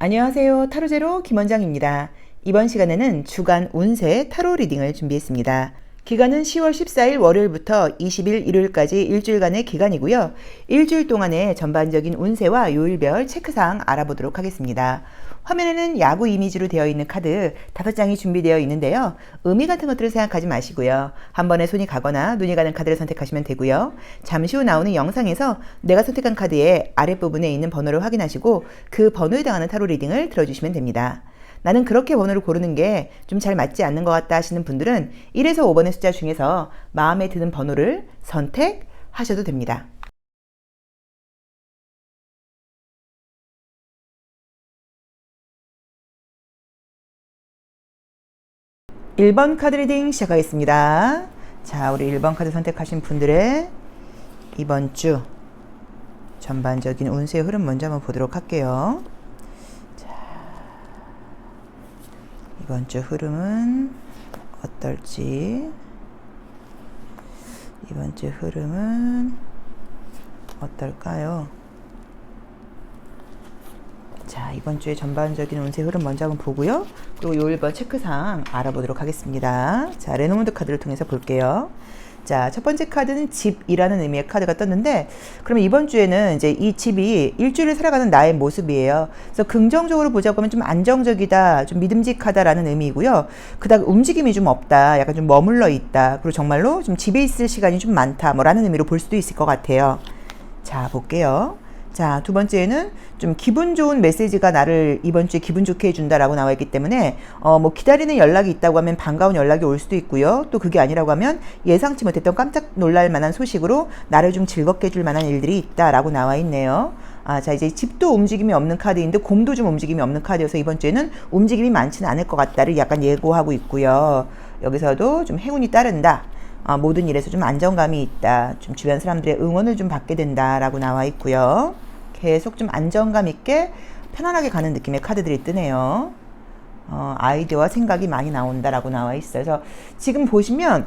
안녕하세요. 타로제로 김원장입니다. 이번 시간에는 주간 운세 타로 리딩을 준비했습니다. 기간은 10월 14일 월요일부터 20일 일요일까지 일주일간의 기간이고요. 일주일 동안의 전반적인 운세와 요일별 체크사항 알아보도록 하겠습니다. 화면에는 야구 이미지로 되어 있는 카드 5장이 준비되어 있는데요. 의미 같은 것들을 생각하지 마시고요. 한 번에 손이 가거나 눈이 가는 카드를 선택하시면 되고요. 잠시 후 나오는 영상에서 내가 선택한 카드의 아랫부분에 있는 번호를 확인하시고 그 번호에 해당하는 타로 리딩을 들어주시면 됩니다. 나는 그렇게 번호를 고르는 게 좀 잘 맞지 않는 것 같다 하시는 분들은 1에서 5번의 숫자 중에서 마음에 드는 번호를 선택하셔도 됩니다. 1번 카드 리딩 시작하겠습니다. 자, 우리 1번 카드 선택하신 분들의 이번 주 전반적인 운세의 흐름 먼저 한번 보도록 할게요. 자, 이번 주 흐름은 어떨지, 이번 주 흐름은 어떨까요? 자, 이번 주의 전반적인 운세 흐름 먼저 한번 보고요. 그리고 요일번 체크사항 알아보도록 하겠습니다. 자, 레노몬드 카드를 통해서 볼게요. 자, 첫 번째 카드는 집이라는 의미의 카드가 떴는데, 그러면 이번 주에는 이제 이 집이 일주일을 살아가는 나의 모습이에요. 그래서 긍정적으로 보자고 하면 좀 안정적이다, 좀 믿음직하다라는 의미이고요. 그다음 움직임이 좀 없다, 약간 좀 머물러 있다, 그리고 정말로 좀 집에 있을 시간이 좀 많다, 뭐라는 의미로 볼 수도 있을 것 같아요. 자, 볼게요. 자, 두 번째는 좀 기분 좋은 메시지가 나를 이번 주에 기분 좋게 해준다라고 나와 있기 때문에 뭐 기다리는 연락이 있다고 하면 반가운 연락이 올 수도 있고요. 또 그게 아니라고 하면 예상치 못했던 깜짝 놀랄 만한 소식으로 나를 좀 즐겁게 해줄 만한 일들이 있다라고 나와 있네요. 아, 자, 이제 집도 움직임이 없는 카드인데 곰도 좀 움직임이 없는 카드여서 이번 주에는 움직임이 많지는 않을 것 같다를 약간 예고하고 있고요. 여기서도 좀 행운이 따른다. 모든 일에서 좀 안정감이 있다. 좀 주변 사람들의 응원을 좀 받게 된다라고 나와 있고요. 계속 좀 안정감 있게 편안하게 가는 느낌의 카드들이 뜨네요. 아이디어와 생각이 많이 나온다라고 나와 있어요. 그래서 지금 보시면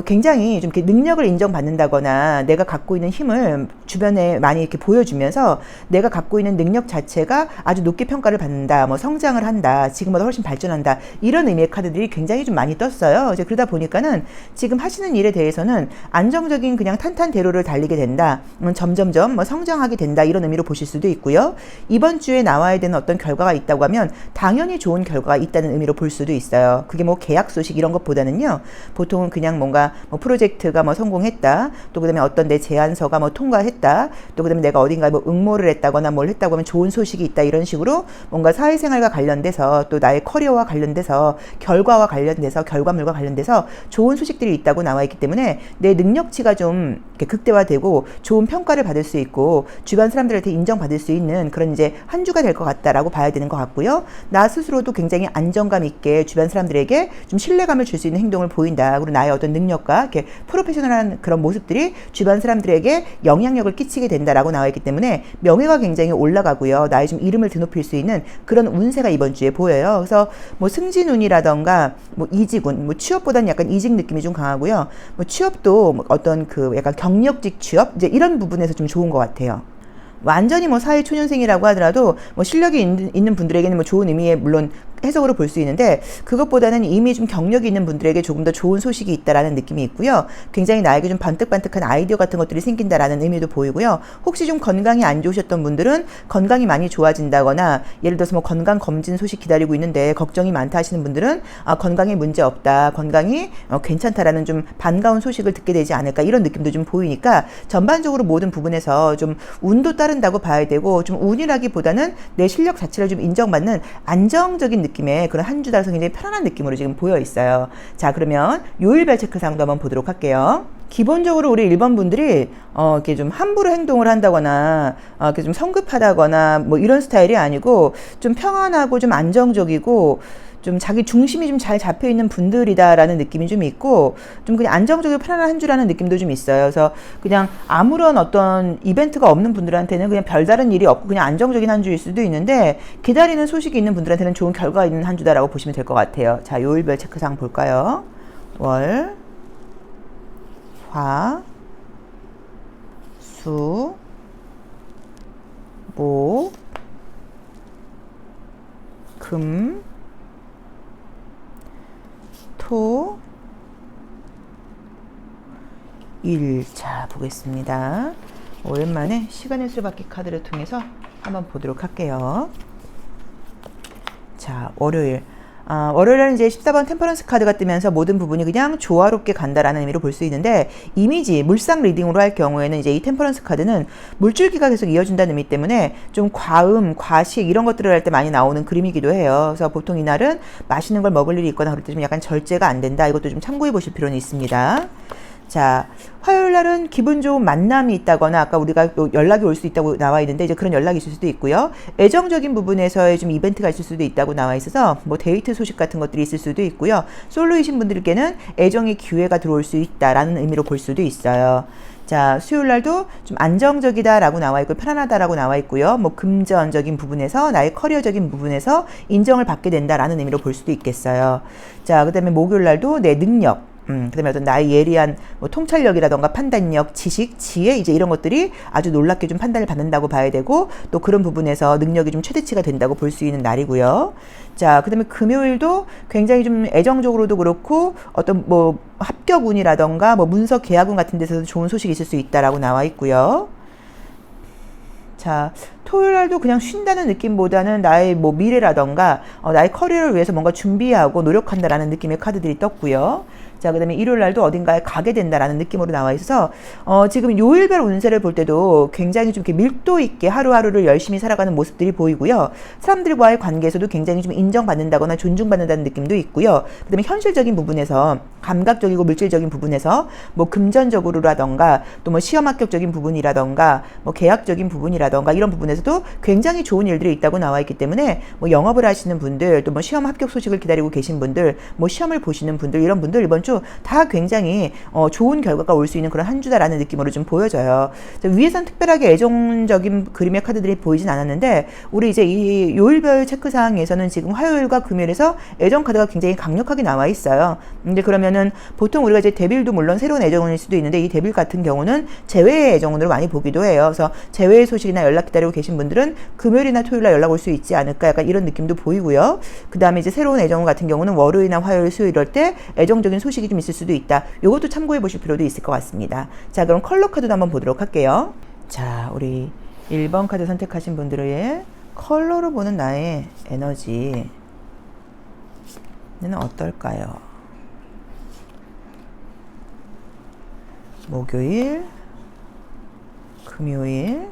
굉장히 좀 이렇게 능력을 인정받는다거나 내가 갖고 있는 힘을 주변에 많이 이렇게 보여주면서 내가 갖고 있는 능력 자체가 아주 높게 평가를 받는다, 뭐 성장을 한다, 지금보다 훨씬 발전한다, 이런 의미의 카드들이 굉장히 좀 많이 떴어요. 이제 그러다 보니까는 지금 하시는 일에 대해서는 안정적인 그냥 탄탄대로를 달리게 된다, 점점점 뭐 성장하게 된다, 이런 의미로 보실 수도 있고요. 이번 주에 나와야 되는 어떤 결과가 있다고 하면 당연히 좋은 결과가 있다는 의미로 볼 수도 있어요. 그게 뭐 계약 소식 이런 것보다는요, 보통은 그냥 뭔가 뭐 프로젝트가 뭐 성공했다, 또 그다음에 어떤 내 제안서가 뭐 통과했다, 또 그다음에 내가 어딘가에 뭐 응모를 했다거나 뭘 했다고 하면 좋은 소식이 있다, 이런 식으로 뭔가 사회생활과 관련돼서 또 나의 커리어와 관련돼서 결과와 관련돼서 결과물과 관련돼서 좋은 소식들이 있다고 나와 있기 때문에 내 능력치가 좀 이렇게 극대화되고 좋은 평가를 받을 수 있고 주변 사람들한테 인정받을 수 있는 그런 이제 한 주가 될 것 같다라고 봐야 되는 것 같고요. 나 스스로도 굉장히 안정감 있게 주변 사람들에게 좀 신뢰감을 줄 수 있는 행동을 보인다. 그리고 나의 어떤 능력과 이렇게 프로페셔널한 그런 모습들이 주변 사람들에게 영향력을 끼치게 된다라고 나와 있기 때문에 명예가 굉장히 올라가고요. 나의 좀 이름을 드높일 수 있는 그런 운세가 이번 주에 보여요. 그래서 뭐 승진운이라던가 뭐 이직운, 뭐 취업보다는 약간 이직 느낌이 좀 강하고요. 뭐 취업도 뭐 어떤 그 약간 경력직 취업 이제 이런 부분에서 좀 좋은 것 같아요. 완전히 뭐 사회 초년생이라고 하더라도 뭐 실력이 있는 분들에게는 뭐 좋은 의미의 물론 해석으로 볼 수 있는데, 그것보다는 이미 좀 경력이 있는 분들에게 조금 더 좋은 소식이 있다라는 느낌이 있고요. 굉장히 나에게 좀 반뜩반뜩한 아이디어 같은 것들이 생긴다라는 의미도 보이고요. 혹시 좀 건강이 안 좋으셨던 분들은 건강이 많이 좋아진다거나, 예를 들어서 뭐 건강 검진 소식 기다리고 있는데 걱정이 많다 하시는 분들은 건강에 문제 없다, 건강이 괜찮다라는 좀 반가운 소식을 듣게 되지 않을까, 이런 느낌도 좀 보이니까 전반적으로 모든 부분에서 좀 운도 따른다고 봐야 되고, 좀 운이라기보다는 내 실력 자체를 좀 인정받는 안정적인 느낌의 그런 한 주라서 굉장히 편안한 느낌으로 지금 보여 있어요. 자, 그러면 요일별 체크상도 한번 보도록 할게요. 기본적으로 우리 1번 분들이 이렇게 좀 함부로 행동을 한다거나 이렇게 좀 성급하다거나 뭐 이런 스타일이 아니고 좀 평안하고 좀 안정적이고 좀 자기 중심이 좀 잘 잡혀 있는 분들이다라는 느낌이 좀 있고, 좀 그냥 안정적이고 편안한 한 주라는 느낌도 좀 있어요. 그래서 그냥 아무런 어떤 이벤트가 없는 분들한테는 그냥 별다른 일이 없고 그냥 안정적인 한 주일 수도 있는데, 기다리는 소식이 있는 분들한테는 좋은 결과가 있는 한 주다라고 보시면 될 것 같아요. 자, 요일별 체크상 볼까요? 월, 화, 수, 목, 금, 토, 일. 자, 보겠습니다. 오랜만에 시간의 수레바퀴 카드를 통해서 한번 보도록 할게요. 자, 월요일. 월요일은 이제 14번 템퍼런스 카드가 뜨면서 모든 부분이 그냥 조화롭게 간다라는 의미로 볼 수 있는데, 이미지, 물상 리딩으로 할 경우에는 이제 이 템퍼런스 카드는 물줄기가 계속 이어준다는 의미 때문에 좀 과음, 과식 이런 것들을 할 때 많이 나오는 그림이기도 해요. 그래서 보통 이날은 맛있는 걸 먹을 일이 있거나 그럴 때 좀 약간 절제가 안 된다. 이것도 좀 참고해 보실 필요는 있습니다. 자, 화요일 날은 기분 좋은 만남이 있다거나, 아까 우리가 연락이 올 수 있다고 나와 있는데, 이제 그런 연락이 있을 수도 있고요. 애정적인 부분에서의 좀 이벤트가 있을 수도 있다고 나와 있어서, 뭐 데이트 소식 같은 것들이 있을 수도 있고요. 솔로이신 분들께는 애정의 기회가 들어올 수 있다라는 의미로 볼 수도 있어요. 자, 수요일 날도 좀 안정적이다라고 나와 있고, 편안하다라고 나와 있고요. 뭐 금전적인 부분에서, 나의 커리어적인 부분에서 인정을 받게 된다라는 의미로 볼 수도 있겠어요. 자, 그 다음에 목요일 날도 내 능력, 그 다음에 어떤 나의 예리한 뭐 통찰력이라던가 판단력, 지식, 지혜, 이제 이런 것들이 아주 놀랍게 좀 판단을 받는다고 봐야 되고, 또 그런 부분에서 능력이 좀 최대치가 된다고 볼 수 있는 날이고요. 자, 그 다음에 금요일도 굉장히 좀 애정적으로도 그렇고, 어떤 뭐 합격운이라던가 뭐 문서 계약운 같은 데서도 좋은 소식이 있을 수 있다라고 나와 있고요. 자, 토요일 날도 그냥 쉰다는 느낌보다는 나의 뭐 미래라던가 나의 커리어를 위해서 뭔가 준비하고 노력한다라는 느낌의 카드들이 떴고요. 자, 그 다음에 일요일 날도 어딘가에 가게 된다라는 느낌으로 나와 있어서 지금 요일별 운세를 볼 때도 굉장히 좀 이렇게 밀도 있게 하루하루를 열심히 살아가는 모습들이 보이고요. 사람들과의 관계에서도 굉장히 좀 인정받는다거나 존중받는다는 느낌도 있고요. 그 다음에 현실적인 부분에서, 감각적이고 물질적인 부분에서 뭐 금전적으로라던가 또 뭐 시험 합격적인 부분이라던가 뭐 계약적인 부분이라던가 이런 부분에서도 굉장히 좋은 일들이 있다고 나와 있기 때문에, 뭐 영업을 하시는 분들, 또 뭐 시험 합격 소식을 기다리고 계신 분들, 뭐 시험을 보시는 분들, 이런 분들 이번 주 다 굉장히 좋은 결과가 올 수 있는 그런 한 주다라는 느낌으로 좀 보여져요. 위에선 특별하게 애정적인 그림의 카드들이 보이진 않았는데, 우리 이제 이 요일별 체크사항에서는 지금 화요일과 금요일에서 애정 카드가 굉장히 강력하게 나와 있어요. 근데 그러면은 보통 우리가 이제 데빌도 물론 새로운 애정운일 수도 있는데, 이 데빌 같은 경우는 재회의 애정운으로 많이 보기도 해요. 그래서 재회의 소식이나 연락 기다리고 계신 분들은 금요일이나 토요일날 연락 올 수 있지 않을까, 약간 이런 느낌도 보이고요. 그 다음에 이제 새로운 애정운 같은 경우는 월요일이나 화요일, 수요일 이럴 때 애정적인 소식이 좀 있을 수도 있다. 요것도 참고해 보실 필요도 있을 것 같습니다. 자, 그럼 컬러 카드도 한번 보도록 할게요. 자, 우리 1번 카드 선택하신 분들의 컬러로 보는 나의 에너지는 어떨까요? 목요일, 금요일,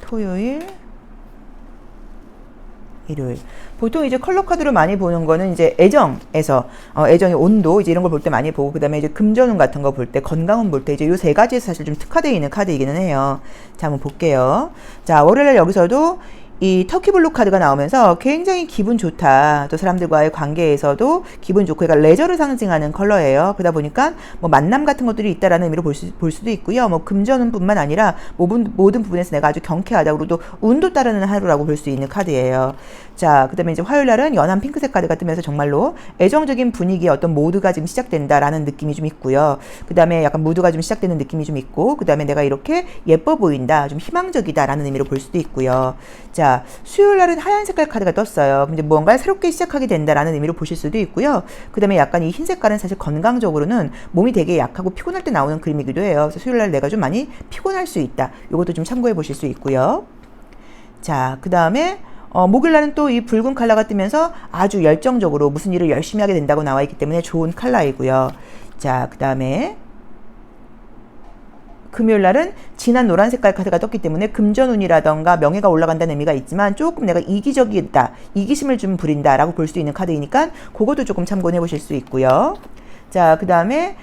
토요일, 일요일. 보통 이제 컬러 카드로 많이 보는 거는 이제 애정에서 애정의 온도 이제 이런 걸 볼 때 많이 보고, 그다음에 이제 금전운 같은 거 볼 때, 건강운 볼 때, 이제 요 세 가지에서 사실 좀 특화되어 있는 카드이기는 해요. 자, 한번 볼게요. 자, 월요일날 여기서도 이 터키블루 카드가 나오면서 굉장히 기분 좋다. 또 사람들과의 관계에서도 기분 좋고, 그러니까 레저를 상징하는 컬러예요. 그러다 보니까 뭐 만남 같은 것들이 있다라는 의미로 볼 수도 있고요. 뭐 금전운뿐만 아니라 모든 부분에서 내가 아주 경쾌하다. 그리고 또 운도 따르는 하루라고 볼 수 있는 카드예요. 자, 그다음에 이제 화요일 날은 연한 핑크색 카드가 뜨면서 정말로 애정적인 분위기의 어떤 모드가 지금 시작된다라는 느낌이 좀 있고요. 그다음에 약간 무드가 좀 시작되는 느낌이 좀 있고, 그다음에 내가 이렇게 예뻐 보인다, 좀 희망적이다라는 의미로 볼 수도 있고요. 자, 수요일 날은 하얀 색깔 카드가 떴어요. 근데 뭔가 새롭게 시작하게 된다라는 의미로 보실 수도 있고요. 그다음에 약간 이 흰 색깔은 사실 건강적으로는 몸이 되게 약하고 피곤할 때 나오는 그림이기도 해요. 그래서 수요일 날 내가 좀 많이 피곤할 수 있다. 이것도 좀 참고해 보실 수 있고요. 자, 그다음에 목요일 날은 또 이 붉은 컬러가 뜨면서 아주 열정적으로 무슨 일을 열심히 하게 된다고 나와 있기 때문에 좋은 컬러이고요. 자, 그다음에 금요일 날은 진한 노란 색깔 카드가 떴기 때문에 금전운이라던가 명예가 올라간다는 의미가 있지만, 조금 내가 이기적이다, 이기심을 좀 부린다라고 볼 수 있는 카드이니까 그것도 조금 참고해 보실 수 있고요. 자, 그 다음에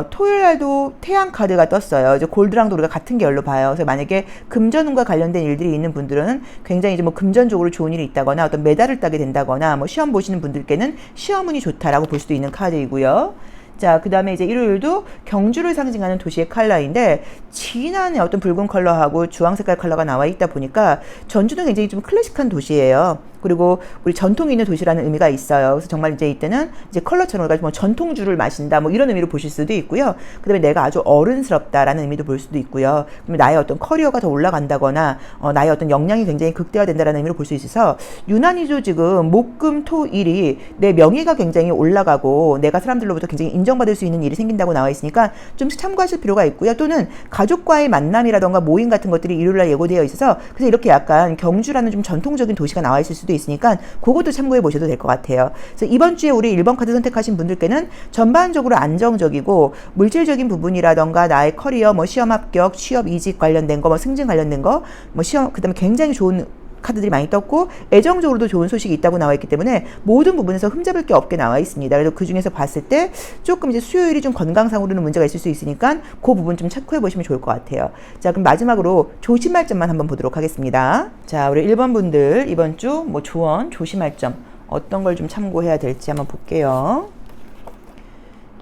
토요일 날도 태양 카드가 떴어요. 이제 골드랑도 우리가 같은 계열로 봐요. 그래서 만약에 금전운과 관련된 일들이 있는 분들은 굉장히 이제 뭐 금전적으로 좋은 일이 있다거나 어떤 메달을 따게 된다거나, 뭐 시험 보시는 분들께는 시험운이 좋다라고 볼 수도 있는 카드이고요. 자, 그 다음에 이제 일요일도 경주를 상징하는 도시의 컬러인데, 진한 어떤 붉은 컬러하고 주황 색깔 컬러가 나와 있다 보니까 전주는 굉장히 좀 클래식한 도시예요. 그리고 우리 전통이 있는 도시라는 의미가 있어요. 그래서 정말 이제 이때는 이제 컬러처럼 우리가 뭐 전통주를 마신다 뭐 이런 의미로 보실 수도 있고요. 그다음에 내가 아주 어른스럽다라는 의미도 볼 수도 있고요. 그다음에 나의 어떤 커리어가 더 올라간다거나 나의 어떤 역량이 굉장히 극대화된다라는 의미로 볼 수 있어서 유난히도 지금 목금토일이 내 명예가 굉장히 올라가고 내가 사람들로부터 굉장히 인정받을 수 있는 일이 생긴다고 나와 있으니까 좀 참고하실 필요가 있고요. 또는 가족과의 만남이라던가 모임 같은 것들이 일요일날 예고되어 있어서 그래서 이렇게 약간 경주라는 좀 전통적인 도시가 나와 있을 수도 있으니까 그것도 참고해 보셔도 될 것 같아요. 그래서 이번 주에 우리 1번 카드 선택하신 분들께는 전반적으로 안정적이고 물질적인 부분이라던가 나의 커리어, 뭐 시험 합격, 취업 이직 관련된 거, 뭐 승진 관련된 거, 뭐 시험 그다음에 굉장히 좋은 카드들이 많이 떴고 애정적으로도 좋은 소식이 있다고 나와 있기 때문에 모든 부분에서 흠잡을 게 없게 나와 있습니다. 그래서 그 중에서 봤을 때 조금 이제 수요일이 좀 건강상으로는 문제가 있을 수 있으니까 그 부분 좀 체크해 보시면 좋을 것 같아요. 자, 그럼 마지막으로 조심할 점만 한번 보도록 하겠습니다. 자, 우리 1번 분들 이번 주 뭐 조언, 조심할 점 어떤 걸 좀 참고해야 될지 한번 볼게요.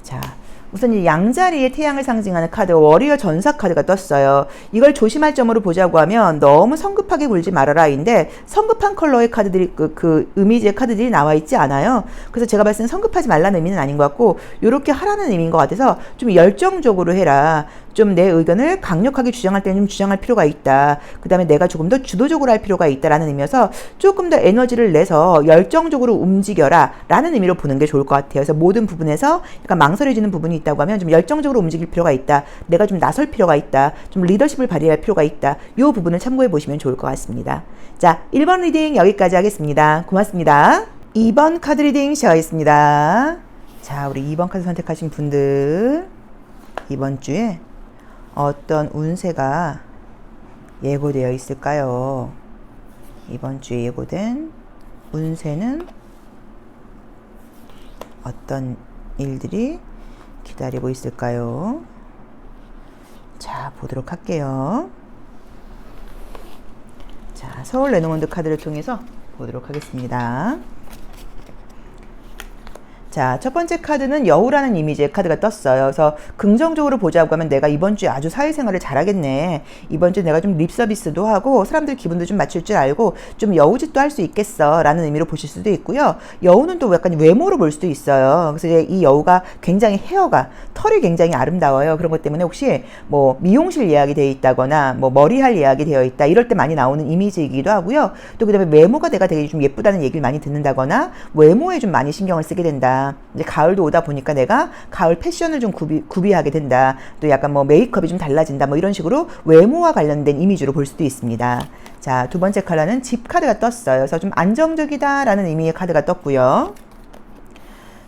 자, 우선 이 양자리에 태양을 상징하는 카드 워리어 전사 카드가 떴어요. 이걸 조심할 점으로 보자고 하면 너무 성급하게 굴지 말아라인데 성급한 컬러의 카드들이 그 이미지의 카드들이 나와 있지 않아요. 그래서 제가 봤을 땐 성급하지 말라는 의미는 아닌 것 같고 이렇게 하라는 의미인 것 같아서 좀 열정적으로 해라. 좀 내 의견을 강력하게 주장할 때는 좀 주장할 필요가 있다. 그 다음에 내가 조금 더 주도적으로 할 필요가 있다라는 의미여서 조금 더 에너지를 내서 열정적으로 움직여라 라는 의미로 보는 게 좋을 것 같아요. 그래서 모든 부분에서 약간 망설여지는 부분이 있다고 하면 좀 열정적으로 움직일 필요가 있다. 내가 좀 나설 필요가 있다. 좀 리더십을 발휘할 필요가 있다. 이 부분을 참고해 보시면 좋을 것 같습니다. 자, 1번 리딩 여기까지 하겠습니다. 고맙습니다. 2번 카드 리딩 시작하겠습니다. 자, 우리 2번 카드 선택하신 분들 이번 주에 어떤 운세가 예고되어 있을까요? 이번 주에 예고된 운세는 어떤 일들이 기다리고 있을까요? 자, 보도록 할게요. 자, 서울 레노몬드 카드를 통해서 보도록 하겠습니다. 자, 첫 번째 카드는 여우라는 이미지의 카드가 떴어요. 그래서 긍정적으로 보자고 하면 내가 이번 주에 아주 사회생활을 잘하겠네. 이번 주에 내가 좀 립서비스도 하고 사람들 기분도 좀 맞출 줄 알고 좀 여우짓도 할 수 있겠어 라는 의미로 보실 수도 있고요. 여우는 또 약간 외모로 볼 수도 있어요. 그래서 이 여우가 굉장히 헤어가 털이 굉장히 아름다워요. 그런 것 때문에 혹시 뭐 미용실 예약이 되어 있다거나 뭐 머리할 예약이 되어 있다 이럴 때 많이 나오는 이미지이기도 하고요. 또 그다음에 외모가 내가 되게 좀 예쁘다는 얘기를 많이 듣는다거나 외모에 좀 많이 신경을 쓰게 된다. 이제 가을도 오다 보니까 내가 가을 패션을 좀 구비하게 된다. 또 약간 뭐 메이크업이 좀 달라진다. 뭐 이런 식으로 외모와 관련된 이미지로 볼 수도 있습니다. 자, 두 번째 컬러는 집 카드가 떴어요. 그래서 좀 안정적이다라는 의미의 카드가 떴고요.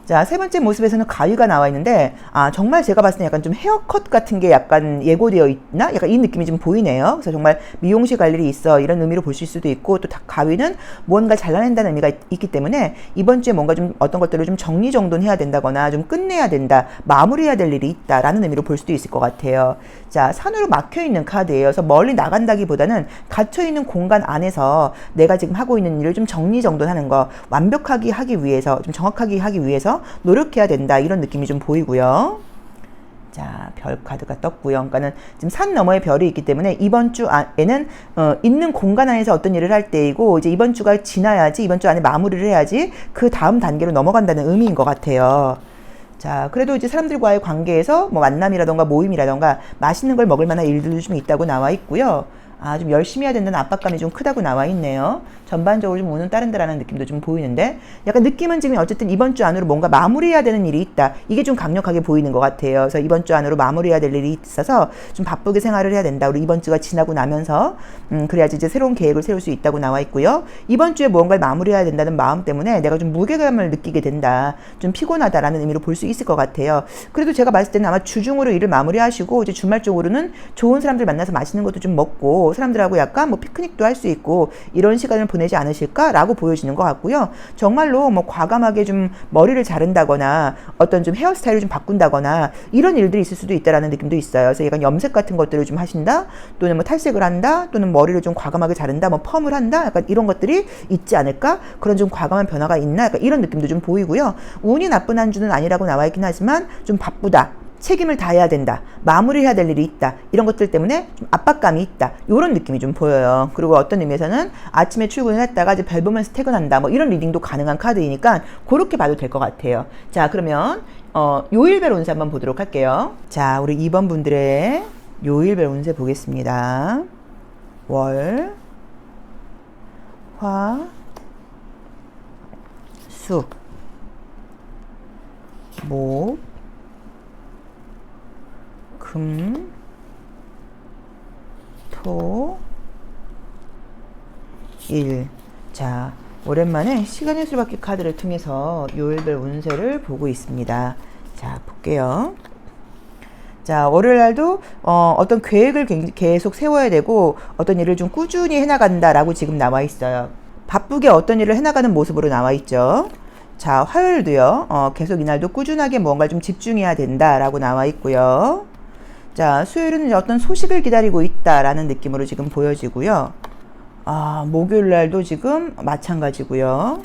자, 세 번째 모습에서는 가위가 나와 있는데 정말 제가 봤을 때 약간 좀 헤어컷 같은 게 약간 예고되어 있나? 약간 이 느낌이 좀 보이네요. 그래서 정말 미용실 갈 일이 있어 이런 의미로 보실 수도 있고 또 가위는 무언가 잘라낸다는 의미가 있기 때문에 이번 주에 뭔가 좀 어떤 것들을 좀 정리정돈해야 된다거나 좀 끝내야 된다, 마무리해야 될 일이 있다라는 의미로 볼 수도 있을 것 같아요. 자, 산으로 막혀있는 카드예요. 그래서 멀리 나간다기보다는 갇혀있는 공간 안에서 내가 지금 하고 있는 일을 좀 정리정돈하는 거 완벽하게 하기 위해서 좀 정확하게 하기 위해서 노력해야 된다 이런 느낌이 좀 보이고요. 자, 별 카드가 떴고요. 그러니까는 지금 산 너머에 별이 있기 때문에 이번 주에는 있는 공간 안에서 어떤 일을 할 때이고 이제 이번 주가 지나야지 이번 주 안에 마무리를 해야지 그 다음 단계로 넘어간다는 의미인 것 같아요. 자, 그래도 이제 사람들과의 관계에서 뭐 만남이라던가 모임이라던가 맛있는 걸 먹을 만한 일들도 좀 있다고 나와 있고요. 좀 열심히 해야 된다는 압박감이 좀 크다고 나와 있네요. 전반적으로 좀 운은 따른다라는 느낌도 좀 보이는데 약간 느낌은 지금 어쨌든 이번 주 안으로 뭔가 마무리해야 되는 일이 있다. 이게 좀 강력하게 보이는 것 같아요. 그래서 이번 주 안으로 마무리해야 될 일이 있어서 좀 바쁘게 생활을 해야 된다. 우리 이번 주가 지나고 나면서 그래야지 이제 새로운 계획을 세울 수 있다고 나와 있고요. 이번 주에 무언가를 마무리해야 된다는 마음 때문에 내가 좀 무게감을 느끼게 된다. 좀 피곤하다라는 의미로 볼 수 있을 것 같아요. 그래도 제가 봤을 때는 아마 주중으로 일을 마무리하시고 이제 주말 쪽으로는 좋은 사람들 만나서 맛있는 것도 좀 먹고 사람들하고 약간 뭐 피크닉도 할 수 있고 이런 시간을 보내지 않으실까라고 보여지는 것 같고요. 정말로 뭐 과감하게 좀 머리를 자른다거나 어떤 좀 헤어스타일을 좀 바꾼다거나 이런 일들이 있을 수도 있다라는 느낌도 있어요. 그래서 약간 염색 같은 것들을 좀 하신다, 또는 뭐 탈색을 한다, 또는 머리를 좀 과감하게 자른다, 뭐 펌을 한다, 약간 이런 것들이 있지 않을까? 그런 좀 과감한 변화가 있나? 약간 이런 느낌도 좀 보이고요. 운이 나쁜 한 주는 아니라고 나와 있긴 하지만 좀 바쁘다. 책임을 다해야 된다, 마무리해야 될 일이 있다, 이런 것들 때문에 좀 압박감이 있다, 이런 느낌이 좀 보여요. 그리고 어떤 의미에서는 아침에 출근을 했다가 이제 별 보면서 퇴근한다, 뭐 이런 리딩도 가능한 카드이니까 그렇게 봐도 될 것 같아요. 자, 그러면 요일별 운세 한번 보도록 할게요. 자, 우리 2번 분들의 요일별 운세 보겠습니다. 월, 화, 수, 목, 금, 토, 일. 자, 오랜만에 시간의 수밖에 카드를 통해서 요일별 운세를 보고 있습니다. 자, 볼게요. 자, 월요일 날도 어떤 계획을 계속 세워야 되고 어떤 일을 좀 꾸준히 해나간다라고 지금 나와 있어요. 바쁘게 어떤 일을 해나가는 모습으로 나와 있죠. 자, 화요일도요. 계속 이날도 꾸준하게 뭔가 좀 집중해야 된다라고 나와 있고요. 자, 수요일은 어떤 소식을 기다리고 있다라는 느낌으로 지금 보여지고요. 목요일 날도 지금 마찬가지고요.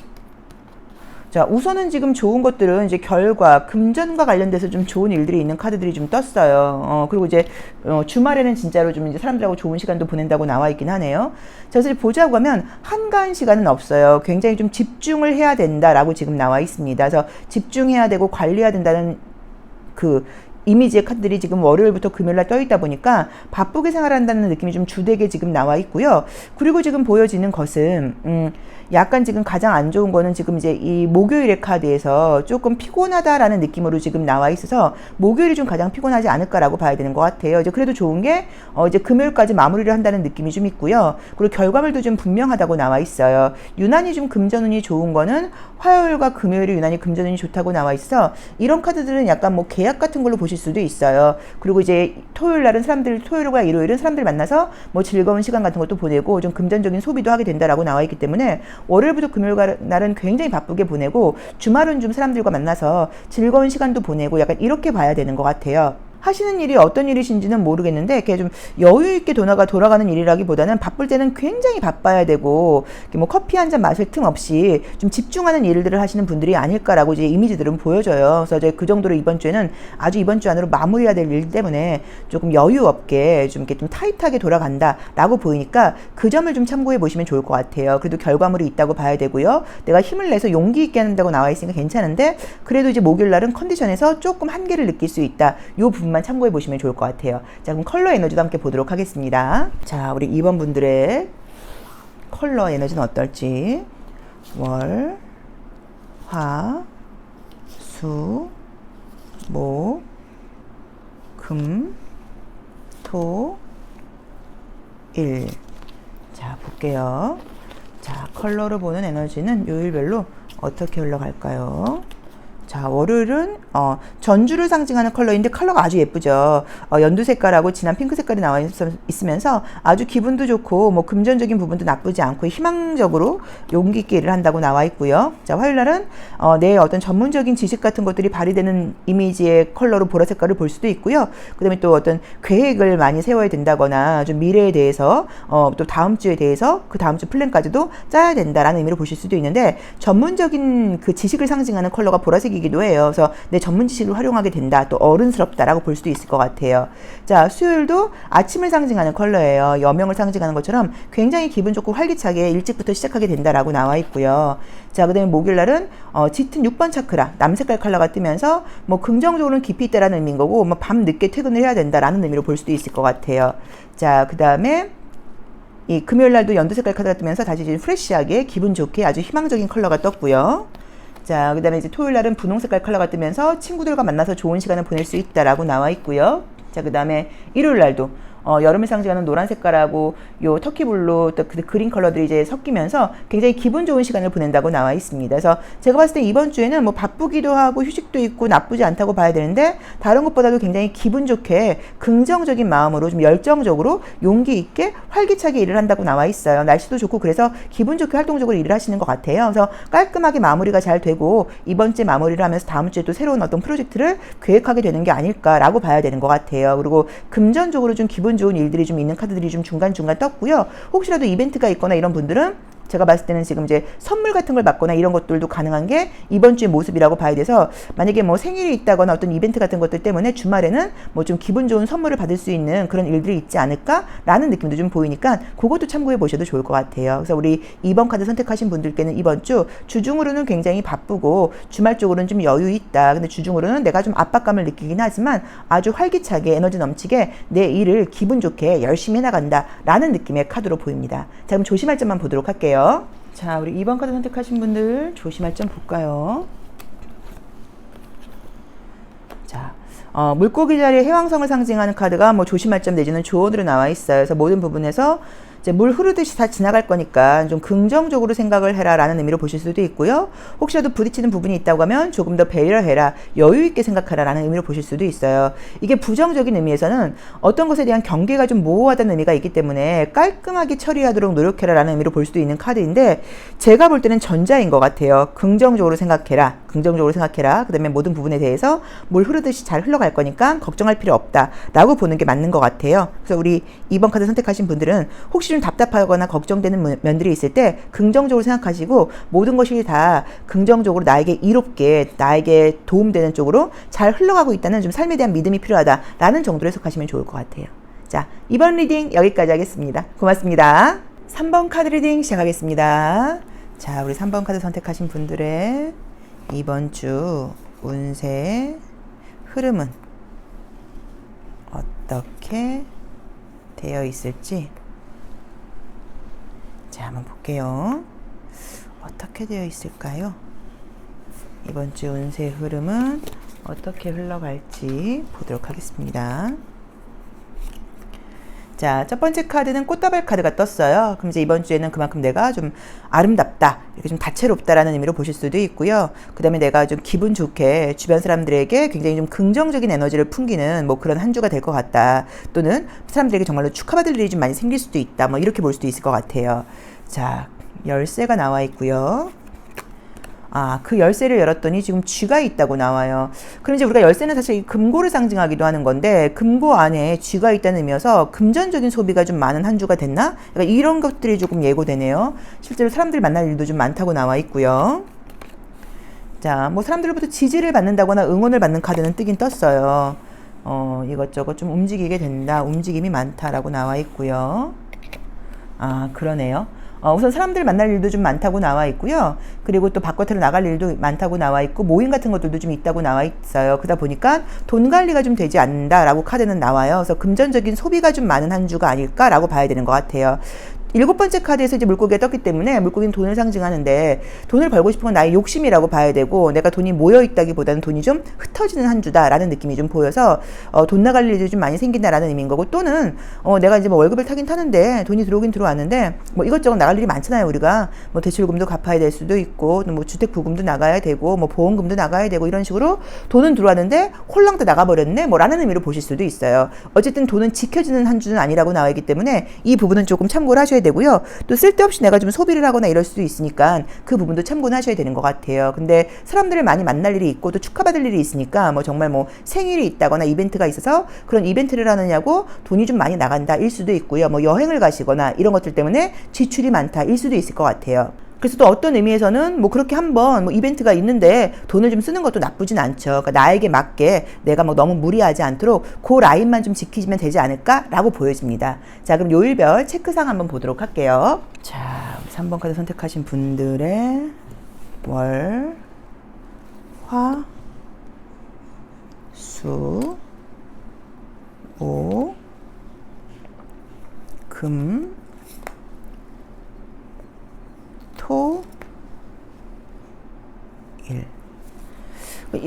자, 우선은 지금 좋은 것들은 이제 결과, 금전과 관련돼서 좀 좋은 일들이 있는 카드들이 좀 떴어요. 그리고 이제 주말에는 진짜로 좀 이제 사람들하고 좋은 시간도 보낸다고 나와 있긴 하네요. 자, 그래서 보자고 하면 한가한 시간은 없어요. 굉장히 좀 집중을 해야 된다라고 지금 나와 있습니다. 그래서 집중해야 되고 관리해야 된다는 그 이미지의 카드들이 지금 월요일부터 금요일날 떠있다 보니까 바쁘게 생활한다는 느낌이 좀 주되게 지금 나와 있고요. 그리고 지금 보여지는 것은 약간 지금 가장 안 좋은 거는 지금 이제 이 목요일의 카드에서 조금 피곤하다라는 느낌으로 지금 나와 있어서 목요일이 좀 가장 피곤하지 않을까라고 봐야 되는 것 같아요. 이제 그래도 좋은 게 이제 금요일까지 마무리를 한다는 느낌이 좀 있고요. 그리고 결과물도 좀 분명하다고 나와 있어요. 유난히 좀 금전운이 좋은 거는 화요일과 금요일이 유난히 금전운이 좋다고 나와 있어. 이런 카드들은 약간 뭐 계약 같은 걸로 보실 수도 있어요. 그리고 이제 토요일 날은 토요일과 일요일은 사람들 만나서 뭐 즐거운 시간 같은 것도 보내고 좀 금전적인 소비도 하게 된다라고 나와 있기 때문에 월요일부터 금요일 날은 굉장히 바쁘게 보내고 주말은 좀 사람들과 만나서 즐거운 시간도 보내고 약간 이렇게 봐야 되는 것 같아요. 하시는 일이 어떤 일이신지는 모르겠는데 이렇게 좀 여유 있게 돌아가는 일이라기보다는 바쁠 때는 굉장히 바빠야 되고 뭐 커피 한 잔 마실 틈 없이 좀 집중하는 일들을 하시는 분들이 아닐까라고 이제 이미지들은 보여져요. 그래서 이제 그 정도로 이번 주에는 아주 이번 주 안으로 마무리해야 될 일 때문에 조금 여유 없게 좀 이렇게 좀 타이트하게 돌아간다라고 보이니까 그 점을 좀 참고해 보시면 좋을 것 같아요. 그래도 결과물이 있다고 봐야 되고요. 내가 힘을 내서 용기 있게 한다고 나와 있으니까 괜찮은데 그래도 이제 목요일 날은 컨디션에서 조금 한계를 느낄 수 있다. 요 부분만 참고해 보시면 좋을 것 같아요. 자, 그럼 컬러 에너지도 함께 보도록 하겠습니다. 자, 우리 2번 분들의 컬러 에너지는 어떨지. 월, 화, 수, 목, 금, 토, 일. 자, 볼게요. 자, 컬러로 보는 에너지는 요일별로 어떻게 흘러갈까요? 자, 월요일은 전주를 상징하는 컬러인데 컬러가 아주 예쁘죠. 연두 색깔하고 진한 핑크 색깔이 나와 있으면서 아주 기분도 좋고 뭐 금전적인 부분도 나쁘지 않고 희망적으로 용기 있게 일을 한다고 나와 있고요. 자, 화요일날은 내 어떤 전문적인 지식 같은 것들이 발휘되는 이미지의 컬러로 보라 색깔을 볼 수도 있고요. 그 다음에 또 어떤 계획을 많이 세워야 된다거나 좀 미래에 대해서 또 다음 주에 대해서 그 다음 주 플랜까지도 짜야 된다라는 의미로 보실 수도 있는데 전문적인 그 지식을 상징하는 컬러가 보라색이 기도 해요. 그래서 내 전문 지식을 활용하게 된다. 또 어른스럽다라고 볼 수도 있을 것 같아요. 자, 수요일도 아침을 상징하는 컬러예요. 여명을 상징하는 것처럼 굉장히 기분 좋고 활기차게 일찍부터 시작하게 된다라고 나와 있고요. 자, 그 다음에 목요일 날은 짙은 6번 차크라 남색깔 컬러가 뜨면서 뭐 긍정적으로는 깊이 있다라는 의미인 거고 뭐 밤 늦게 퇴근을 해야 된다라는 의미로 볼 수도 있을 것 같아요. 자, 그 다음에 이 금요일 날도 연두 색깔 카드가 뜨면서 다시 이제 프레시하게 기분 좋게 아주 희망적인 컬러가 떴고요. 자, 그 다음에 이제 토요일 날은 분홍 색깔 컬러가 뜨면서 친구들과 만나서 좋은 시간을 보낼 수 있다라고 나와 있고요. 자, 그 다음에 일요일 날도 여름을 상징하는 노란 색깔하고 요 터키블루 또 그 그린 컬러들이 이제 섞이면서 굉장히 기분 좋은 시간을 보낸다고 나와 있습니다. 그래서 제가 봤을 때 이번 주에는 뭐 바쁘기도 하고 휴식도 있고 나쁘지 않다고 봐야 되는데 다른 것보다도 굉장히 기분 좋게 긍정적인 마음으로 좀 열정적으로 용기 있게 활기차게 일을 한다고 나와 있어요. 날씨도 좋고 그래서 기분 좋게 활동적으로 일을 하시는 것 같아요. 그래서 깔끔하게 마무리가 잘 되고 이번 주에 마무리를 하면서 다음 주에 또 새로운 어떤 프로젝트를 계획하게 되는 게 아닐까라고 봐야 되는 것 같아요. 그리고 금전적으로 좀 기분 좋은 일들이 좀 있는 카드들이 좀 중간중간 떴고요. 혹시라도 이벤트가 있거나 이런 분들은 제가 봤을 때는 지금 이제 선물 같은 걸 받거나 이런 것들도 가능한 게 이번 주의 모습이라고 봐야 돼서, 만약에 뭐 생일이 있다거나 어떤 이벤트 같은 것들 때문에 주말에는 뭐 좀 기분 좋은 선물을 받을 수 있는 그런 일들이 있지 않을까라는 느낌도 좀 보이니까 그것도 참고해 보셔도 좋을 것 같아요. 그래서 우리 2번 카드 선택하신 분들께는 이번 주 주중으로는 굉장히 바쁘고 주말 쪽으로는 좀 여유 있다. 근데 주중으로는 내가 좀 압박감을 느끼긴 하지만 아주 활기차게 에너지 넘치게 내 일을 기분 좋게 열심히 해나간다 라는 느낌의 카드로 보입니다. 자, 그럼 조심할 점만 보도록 할게요. 자, 우리 2번 카드 선택하신 분들 조심할 점 볼까요? 자, 물고기 자리에 해왕성을 상징하는 카드가 뭐 조심할 점 내지는 조언으로 나와 있어요. 그래서 모든 부분에서 이제 물 흐르듯이 다 지나갈 거니까 좀 긍정적으로 생각을 해라 라는 의미로 보실 수도 있고요. 혹시라도 부딪히는 부분이 있다고 하면 조금 더 배려해라, 여유 있게 생각하라 라는 의미로 보실 수도 있어요. 이게 부정적인 의미에서는 어떤 것에 대한 경계가 좀 모호하다는 의미가 있기 때문에 깔끔하게 처리하도록 노력해라 라는 의미로 볼 수도 있는 카드인데, 제가 볼 때는 전자인 것 같아요. 긍정적으로 생각해라, 긍정적으로 생각해라. 그 다음에 모든 부분에 대해서 물 흐르듯이 잘 흘러갈 거니까 걱정할 필요 없다 라고 보는 게 맞는 것 같아요. 그래서 우리 2번 카드 선택하신 분들은 혹시 좀 답답하거나 걱정되는 면들이 있을 때 긍정적으로 생각하시고 모든 것이 다 긍정적으로 나에게 이롭게, 나에게 도움되는 쪽으로 잘 흘러가고 있다는 좀 삶에 대한 믿음이 필요하다라는 정도로 해석하시면 좋을 것 같아요. 자, 이번 리딩 여기까지 하겠습니다. 고맙습니다. 3번 카드 리딩 시작하겠습니다. 자, 우리 3번 카드 선택하신 분들의 이번 주 운세 흐름은 어떻게 되어 있을지 자, 한번 볼게요. 어떻게 되어 있을까요? 이번 주 운세 흐름은 어떻게 흘러갈지 보도록 하겠습니다. 자, 첫 번째 카드는 꽃다발 카드가 떴어요. 그럼 이제 이번 주에는 그만큼 내가 좀 아름답다, 이렇게 좀 다채롭다라는 의미로 보실 수도 있고요. 그 다음에 내가 좀 기분 좋게 주변 사람들에게 굉장히 좀 긍정적인 에너지를 풍기는 뭐 그런 한 주가 될 것 같다. 또는 사람들에게 정말로 축하받을 일이 좀 많이 생길 수도 있다. 뭐 이렇게 볼 수도 있을 것 같아요. 자, 열쇠가 나와 있고요. 아, 그 열쇠를 열었더니 지금 쥐가 있다고 나와요. 그럼 이제 우리가 열쇠는 사실 금고를 상징하기도 하는 건데, 금고 안에 쥐가 있다는 의미여서 금전적인 소비가 좀 많은 한 주가 됐나? 그러니까 이런 것들이 조금 예고되네요. 실제로 사람들 만날 일도 좀 많다고 나와 있고요. 자, 뭐 사람들로부터 지지를 받는다거나 응원을 받는 카드는 뜨긴 떴어요. 이것저것 좀 움직이게 된다, 움직임이 많다라고 나와 있고요. 아, 그러네요. 우선 사람들 만날 일도 좀 많다고 나와 있고요. 그리고 또 바깥으로 나갈 일도 많다고 나와 있고, 모임 같은 것들도 좀 있다고 나와 있어요. 그러다 보니까 돈 관리가 좀 되지 않는다라고 카드는 나와요. 그래서 금전적인 소비가 좀 많은 한 주가 아닐까라고 봐야 되는 것 같아요. 7번째 카드에서 이제 물고기가 떴기 때문에 물고기는 돈을 상징하는데, 돈을 벌고 싶은 건 나의 욕심이라고 봐야 되고, 내가 돈이 모여 있다기보다는 돈이 좀 흩어지는 한 주다라는 느낌이 좀 보여서 돈 나갈 일이 좀 많이 생긴다라는 의미인 거고, 또는 내가 이제 뭐 월급을 타긴 타는데 돈이 들어오긴 들어왔는데 뭐 이것저것 나갈 일이 많잖아요. 우리가 뭐 대출금도 갚아야 될 수도 있고, 뭐 주택 부금도 나가야 되고, 뭐 보험금도 나가야 되고, 이런 식으로 돈은 들어왔는데 홀랑 다 나가버렸네 뭐 라는 의미로 보실 수도 있어요. 어쨌든 돈은 지켜지는 한 주는 아니라고 나와 있기 때문에 이 부분은 조금 참고를 하셔야 되고요. 또 쓸데없이 내가 좀 소비를 하거나 이럴 수도 있으니까 그 부분도 참고는 하셔야 되는 것 같아요. 근데 사람들을 많이 만날 일이 있고 또 축하받을 일이 있으니까 뭐 정말 뭐 생일이 있다거나 이벤트가 있어서 그런 이벤트를 하느냐고 돈이 좀 많이 나간다 일 수도 있고요. 뭐 여행을 가시거나 이런 것들 때문에 지출이 많다 일 수도 있을 것 같아요. 그래서 또 어떤 의미에서는 뭐 그렇게 한번 뭐 이벤트가 있는데 돈을 좀 쓰는 것도 나쁘진 않죠. 그러니까 나에게 맞게 내가 뭐 너무 무리하지 않도록 그 라인만 좀 지키시면 되지 않을까라고 보여집니다. 자, 그럼 요일별 체크상 한번 보도록 할게요. 자, 3번 카드 선택하신 분들의 월, 화, 수, 오, 금, 토, 일.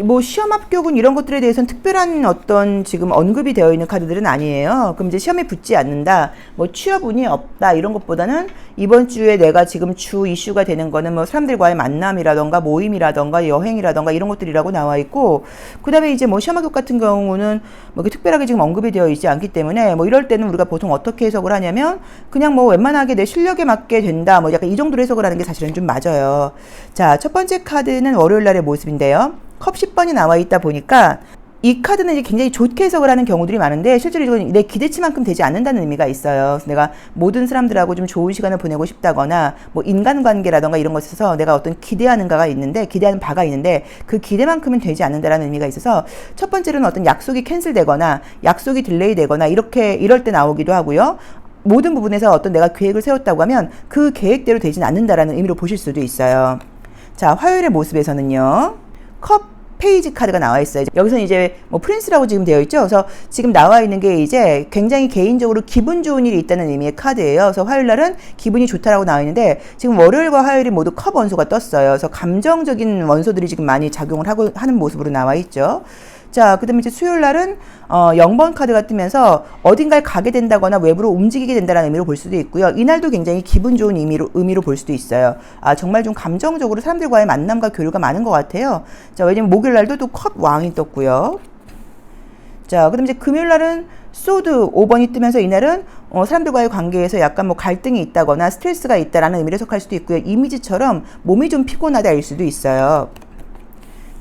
뭐 시험 합격은 이런 것들에 대해서는 특별한 어떤 지금 언급이 되어 있는 카드들은 아니에요. 그럼 이제 시험에 붙지 않는다, 뭐 취업운이 없다 이런 것보다는 이번 주에 내가 지금 주 이슈가 되는 거는 뭐 사람들과의 만남이라던가 모임이라던가 여행이라던가 이런 것들이라고 나와 있고, 그 다음에 이제 뭐 시험 합격 같은 경우는 뭐 특별하게 지금 언급이 되어 있지 않기 때문에 뭐 이럴 때는 우리가 보통 어떻게 해석을 하냐면 그냥 뭐 웬만하게 내 실력에 맞게 된다 뭐 약간 이 정도로 해석을 하는 게 사실은 좀 맞아요. 자, 첫 번째 카드는 월요일 날의 모습인데요. 컵 10번이 나와 있다 보니까 이 카드는 이제 굉장히 좋게 해석을 하는 경우들이 많은데 실제로 이건 내 기대치만큼 되지 않는다는 의미가 있어요. 그래서 내가 모든 사람들하고 좀 좋은 시간을 보내고 싶다거나 뭐 인간관계라던가 이런 것에서 내가 어떤 기대하는 바가 있는데 그 기대만큼은 되지 않는다라는 의미가 있어서 첫 번째로는 어떤 약속이 캔슬되거나 약속이 딜레이 되거나 이럴 때 나오기도 하고요. 모든 부분에서 어떤 내가 계획을 세웠다고 하면 그 계획대로 되진 않는다라는 의미로 보실 수도 있어요. 자, 화요일의 모습에서는요. 컵 페이지 카드가 나와 있어요. 여기서는 이제 뭐 프린스라고 지금 되어 있죠. 그래서 지금 나와 있는 게 이제 굉장히 개인적으로 기분 좋은 일이 있다는 의미의 카드예요. 그래서 화요일 날은 기분이 좋다라고 나와 있는데 지금 월요일과 화요일이 모두 컵 원소가 떴어요. 그래서 감정적인 원소들이 지금 많이 작용을 하는 모습으로 나와 있죠. 자, 그 다음에 이제 수요일 날은 0번 카드가 뜨면서 어딘가에 가게 된다거나 외부로 움직이게 된다는 의미로 볼 수도 있고요. 이날도 굉장히 기분 좋은 의미로 볼 수도 있어요. 아, 정말 좀 감정적으로 사람들과의 만남과 교류가 많은 것 같아요. 자, 왜냐면 목요일 날도 또 컵 왕이 떴고요. 자, 그 다음에 이제 금요일 날은 소드 5번이 뜨면서 이날은 사람들과의 관계에서 약간 뭐 갈등이 있다거나 스트레스가 있다라는 의미를 해석할 수도 있고요. 이미지처럼 몸이 좀 피곤하다일 수도 있어요.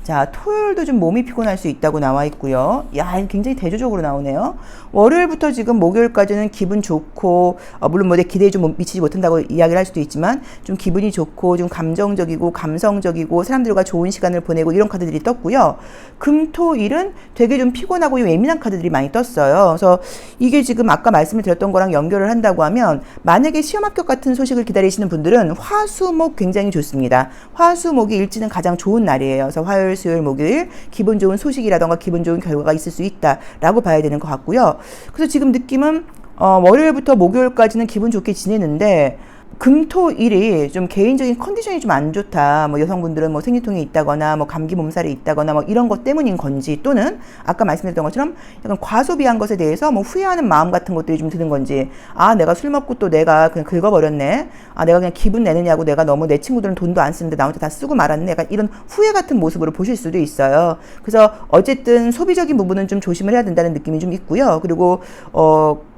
자, 토요일도 좀 몸이 피곤할 수 있다고 나와 있고요. 야, 굉장히 대조적으로 나오네요. 월요일부터 지금 목요일까지는 기분 좋고, 물론 뭐 내 기대에 좀 미치지 못한다고 이야기를 할 수도 있지만, 좀 기분이 좋고, 좀 감정적이고, 감성적이고, 사람들과 좋은 시간을 보내고, 이런 카드들이 떴고요. 금, 토, 일은 되게 좀 피곤하고 예민한 카드들이 많이 떴어요. 그래서 이게 지금 아까 말씀을 드렸던 거랑 연결을 한다고 하면, 만약에 시험 합격 같은 소식을 기다리시는 분들은 화, 수, 목 굉장히 좋습니다. 화, 수, 목이 일지는 가장 좋은 날이에요. 그래서 화요일, 수요일, 목요일 기분 좋은 소식이라던가 기분 좋은 결과가 있을 수 있다라고 봐야 되는 것 같고요. 그래서 지금 느낌은 월요일부터 목요일까지는 기분 좋게 지내는데 금, 토, 일이 좀 개인적인 컨디션이 좀 안 좋다. 뭐 여성분들은 뭐 생리통이 있다거나 뭐 감기 몸살이 있다거나 뭐 이런 것 때문인 건지 또는 아까 말씀드렸던 것처럼 약간 과소비한 것에 대해서 뭐 후회하는 마음 같은 것들이 좀 드는 건지 아, 내가 술 먹고 또 내가 그냥 긁어버렸네. 아, 내가 그냥 기분 내느냐고 내가 너무 내 친구들은 돈도 안 쓰는데 나 혼자 다 쓰고 말았네. 약간 이런 후회 같은 모습으로 보실 수도 있어요. 그래서 어쨌든 소비적인 부분은 좀 조심을 해야 된다는 느낌이 좀 있고요. 그리고